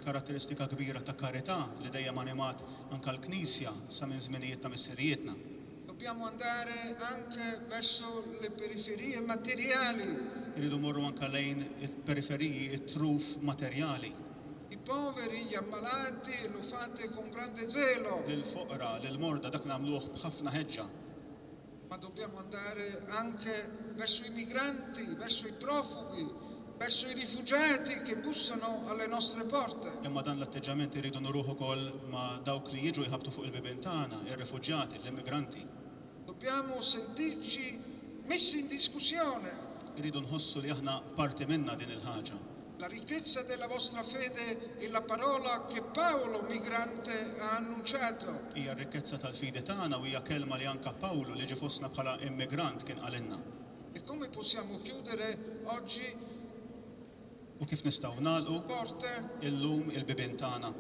karatteristika kbira ta' karità li dejjem animat anke l-Knisja sa minn żminijiet ta' missirijietna. Dobbiamo andare anche verso le periferie materiali. Irridu morru anke lejn il-periferiji, it-truf materjali. I poveri, gli ammalati, lo fate con grande zelo. Lil-foqra, lil-morda dak nagħmluh b'ħafna ħeġġa. Ma dobbiamo andare anche verso i migranti, verso i profughi, verso i rifugiati che bussano alle nostre porte. Imma dan l-atteġġament irridu nuruħ ukoll ma' dawk li jiġu jħabtu fuq il-bibien tagħna, ir-refuġjati, l-immigranti. Dobbiamo sentirci messi in discussione. Irridu nħossu li aħna parti minna din il-ħaġa. La ricchezza della vostra fede è la parola che Paolo, migrante, ha annunciato. Hija r-rikkezza tal-fidi tagħna u hija kelma li anke Pawlu li ġie fostna bħala immigrant kien qalinna. E come possiamo chiudere oggi U kif nistgħu nagħlqu porte illum il-bibien tagħna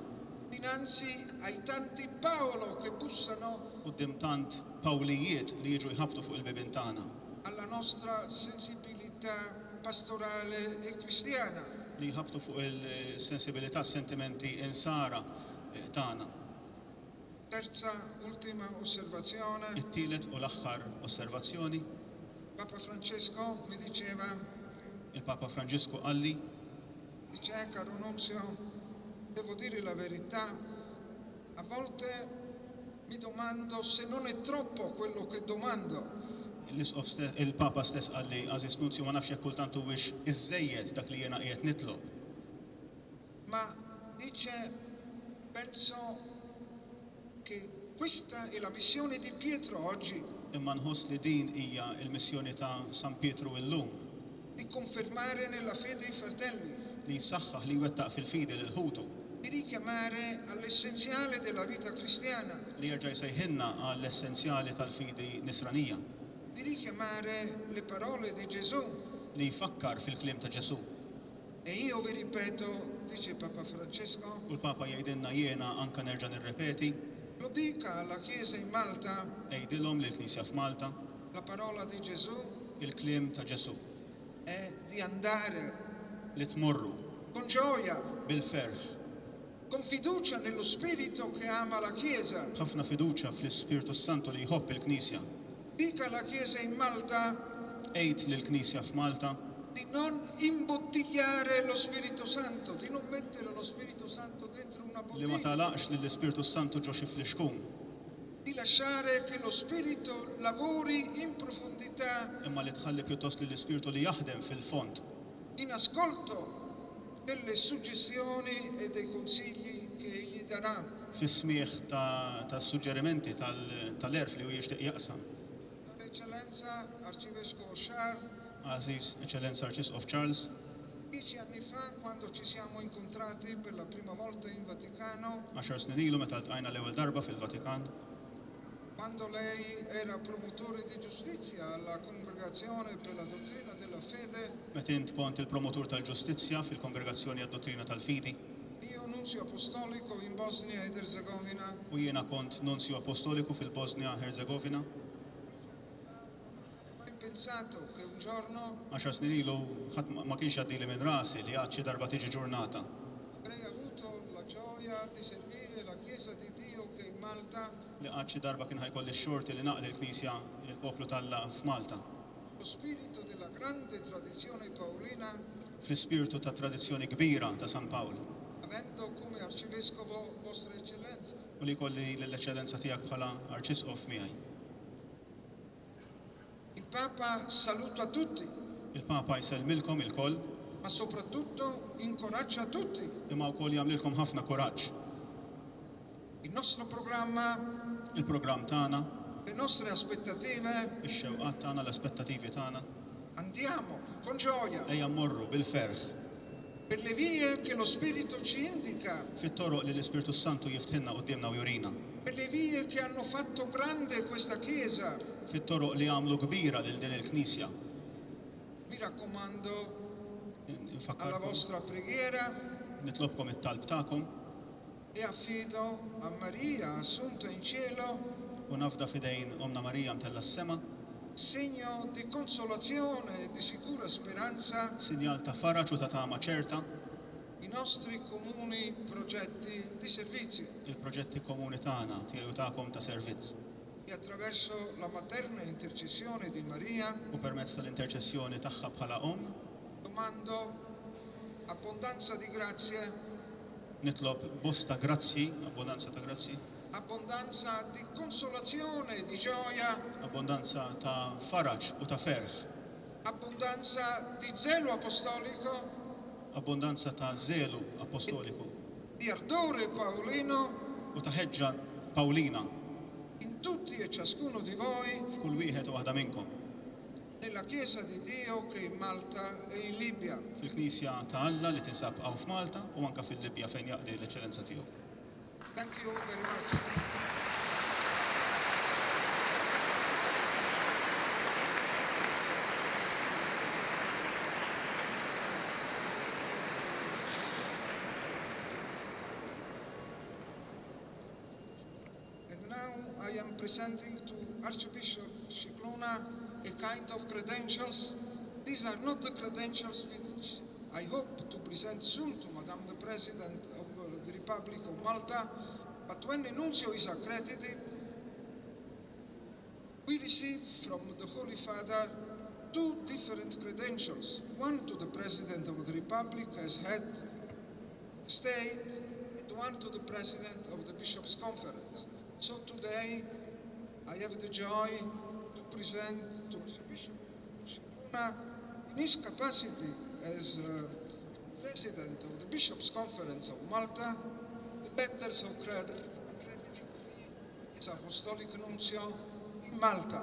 dinanzi ai tanti Paolo che bussano quddiem tant Pawlijiet li jiġu jħabtu fuq il-bibien tagħna alla nostra sensibilità pastorale e cristiana. li jħabtu fuq il-sensibilità, sentimenti insara tagħna. Terza, ultima osservazione. It-tielet u l-aħħar osservazzjoni, Papa Francesco mi diceva, il-Papa Franġisku qalli dice, caro Nunzio, devo dire la verità, a volte mi domando se non è troppo quello che domando. il-Papa stess qalli Aziz Nunzio ma nafx jekk kultant huwiex iżejjed dak li jiena qiegħed nitlob. Ma dice, penso che questa è la missione di Pietro oggi, Imma nħoss li din hija l-missjoni ta' San Pietru illum di confermare nella fede i fratelli, li jsaħħaħ li jwettaq fil-fidi lil ħutu di richiamare all'essenziale della vita cristiana, li jerġa' jsejħilna għall-essenzjali tal-fidi nisranija di richiamare le parole di Gesù. li jfakkar fil-kliem ta' Ġesu. E io vi ripeto, dice Papa Francesco, U l-Papa jgħidilna jiena anke nerġa' nirrepeti, lo dica alla Chiesa in Malta, jgħidilhom lill-Knisja f'Malta la parola di Gesù il-kliem ta' Ġesu è di andare li tmorru con gioia, bil-ferħ, con fiducia nello Spirito che ama la Chiesa. ħafna fiduċja fl-Ispirtu Santu li jħobb il-Knisja. Dica alla Chiesa in Malta Ejt lill-Knisja f'Malta di non imbottigliare lo Spirito Santo, di non mettere lo Spirito Santo dentro una li ma bottiglia, talaqx lill-Ispirtu Santu ġo xi fl-ixkun, di lasciare che lo Spirito lavori in profondità, imma li tħalli pjuttost lill-Ispirtu li jaħdem fil-font in ascolto delle suggestioni e dei consigli che egli darà. fis-smieħ ta' suġġerimenti tal-erf li hu jixtieq jaqsam. Eccellenza Arcivescovo Char, Aziz Eccellenza Arċisqof Charles, 10 anni fa, quando ci siamo incontrati per la prima volta in Vaticano, 10 snin ilu meta ltqajna l-ewwel darba fil-Vatikan, quando lei era promotore di giustizia alla Congregazione per la Dottrina della Fede, meta int kont il-promotur tal-ġustizzja fil-Kongregazzjoni għad-Dottrina tal-Fidi, io nunzio apostolico in Bosnia ed Erzegovina, u jiena kont nunzju apostoliku fil-Bosnia Herzegovina. ho mai pensato che un giorno 10 snin ilu ħadd ma kienx għaddili minn rasi li għad xi darba tiġi ġurnata avrei avuto la gioia di servire la Chiesa di Dio che in Malta, li għad xi darba kien ħajkolli x-xorti li naqdi l-Knisja il-poplu tal-la f'Malta. lo spirito della grande tradizione paolina, Fl-ispirtu ta' tradizzjoni kbira ta' San Paolo avendo come arcivescovo Vostra Eccellenza. u li kolli l-eċċellenza tiegħek bħala arċisqof miegħi. Il Papa saluta tutti, Il-Papa jsellmilkom il-koll ma soprattutto incoraggia tutti. imma wkoll jagħmlilkom ħafna kuraġġ. Il nostro programma, Il-programm tagħna, le nostre aspettative, ix-xewqat tagħna, l-aspettattivi tagħna, andiamo con gioia ejja mmorru bil-ferħ per le vie che lo Spirito ci indica, fit-toroq li l-Ispirtu Santu jiftħilna qudiemna u jurina, per le vie che hanno fatto grande questa Chiesa. fit-toroq li għamlu kbira lil din il-Knisja. Vi raccomando alla Infakkarkom, vostra preghiera nitlobkom it-talb tagħkom e affido a Maria assunta in cielo u nafda fidejn Omna Marija mtella s-sema, segno di consolazione e di sicura speranza sinjal ta' faraġ u ta' tama ċerta i nostri comuni progetti di servizi il-proġetti komuni tagħna tiegħu tagħkom ta' servizz e attraverso la materna intercessione di Maria u permezz tal-interċessjoni tagħha bħala domando abbondanza di grazie, nitlob bosta grazzi, abbondanza ta' grazzi, abbondanza di consolazione e di gioia, abbondanza ta' faraġ u ta' ferħ, abbondanza di zelo apostolico, abbondanza ta' żelu apostoliku di ardore paolino u ta' ħeġġa Pawlina in tutti e ciascuno di voi f'kull wieħed u waħda minnkom nella Chiesa di Dio che è in Malta e in Libia. fil-Knisja ta' Alla li tinsab hawn f'Malta u anke fil-Libja fejn jaqdi l-eċċellenza tiegħu. Thank you very much. And now I am presenting to Archbishop Scicluna a kind of credentials. These are not the credentials which I hope to present soon to Madame the President of the Republic of Malta, but when the Nuncio is accredited, we receive from the Holy Father two different credentials. One to the President of the Republic as head of state, and one to the President of the Bishops' Conference. So today, I have the joy to present to Bishop Scicluna in his capacity as President of the Bishops' Conference of Malta, the letters of credit as Apostolic Nuncio in Malta.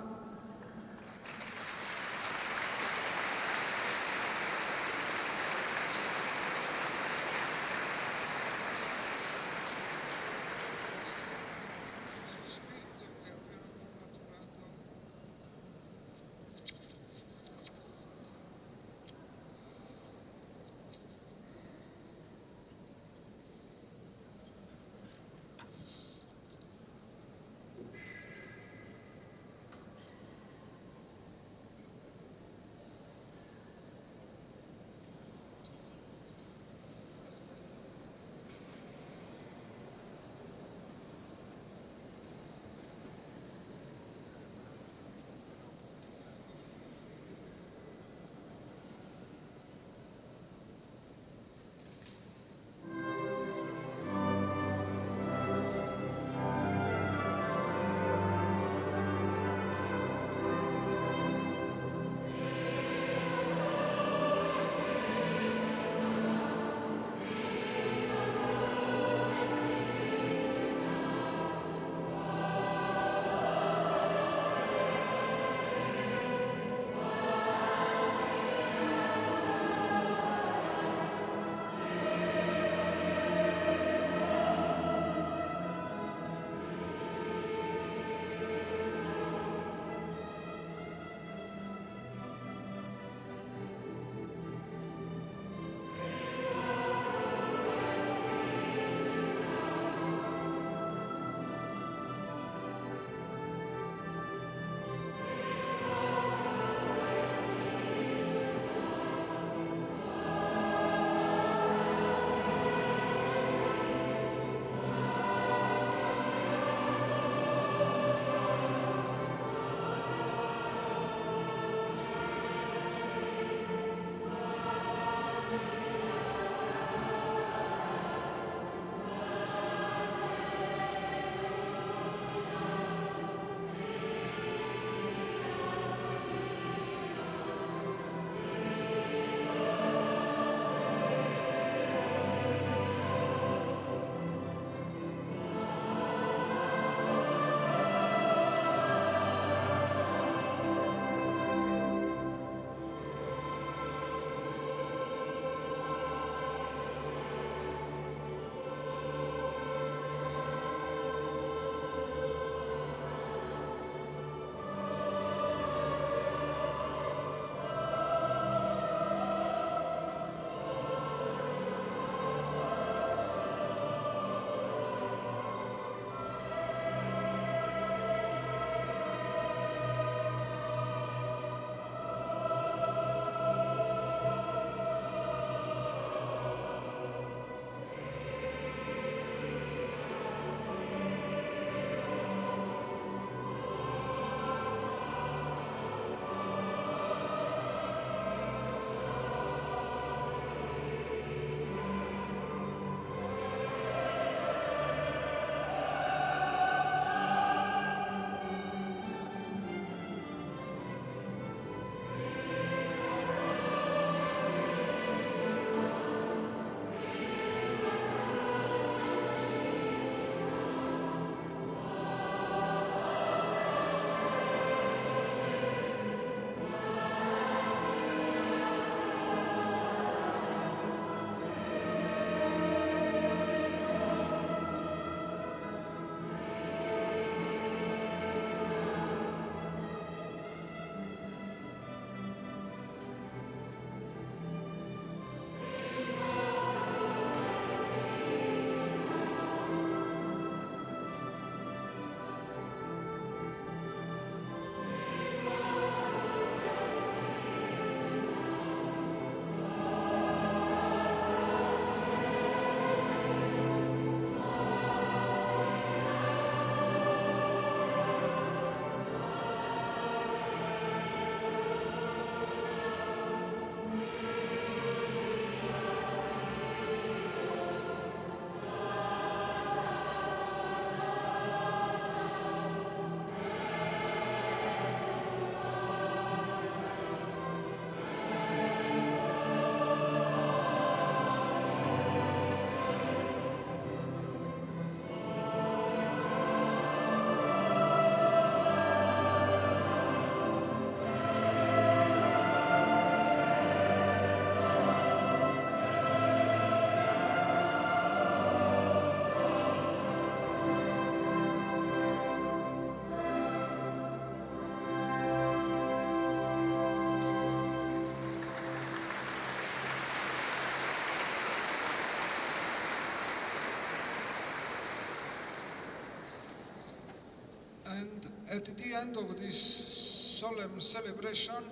And at the end of this solemn celebration,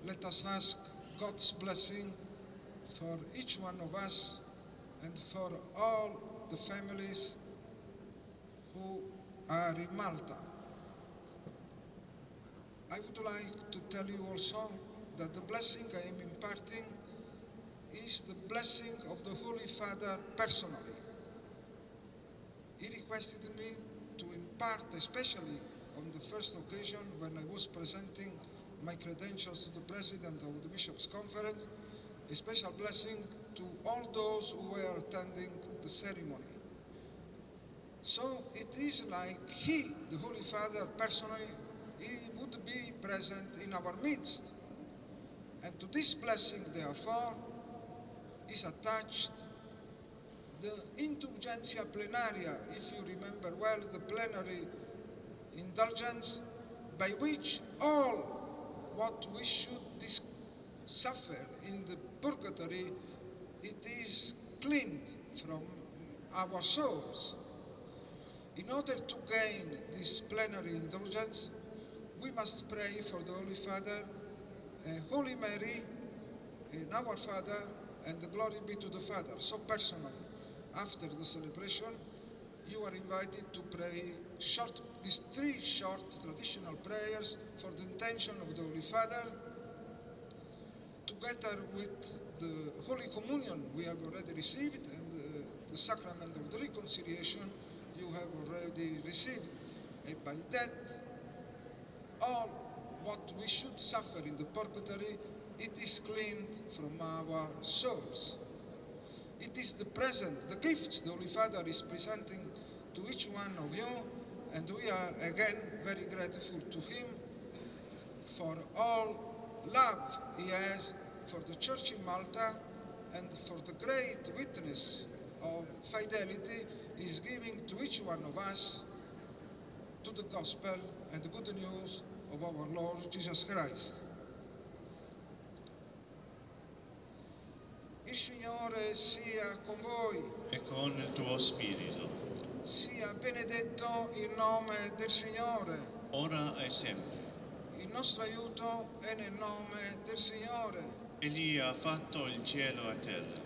let us ask God's blessing for each one of us and for all the families who are in Malta. I would like to tell you also that the blessing I am imparting is the blessing of the Holy Father personally. He requested me to impart, especially on the first occasion when I was presenting my credentials to the President of the Bishops' Conference, a special blessing to all those who were attending the ceremony. So it is like he, the Holy Father, personally, he would be present in our midst. And to this blessing, therefore, is attached the indulgentia plenaria, if you remember well, the plenary indulgence by which all what we should suffer in the purgatory, it is cleaned from our souls. In order to gain this plenary indulgence, we must pray for the Holy Father, Holy Mary, and our Father, and the glory be to the Father. So personally, after the celebration, you are invited to pray these 3 short traditional prayers for the intention of the Holy Father, together with the Holy Communion we have already received and the sacrament of the reconciliation you have already received. And by that, all what we should suffer in the purgatory, it is cleaned from our souls. It is the present, the gifts the Holy Father is presenting to each one of you, and we are again very grateful to him for all love he has for the Church in Malta and for the great witness of fidelity he is giving to each one of us to the gospel and the good news of our Lord Jesus Christ. Il Signore sia con voi. E con il tuo spirito, Sia benedetto il nome del Signore. ora e sempre. Il nostro aiuto è nel nome del Signore. Egli ha fatto il cielo e terra.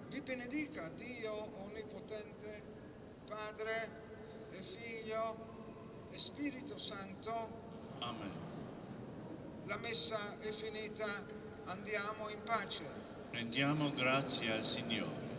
Vi benedica Dio Onnipotente, Padre e Figlio e Spirito Santo. Amen. La messa è finita, andiamo in pace. Rendiamo grazie al Signore.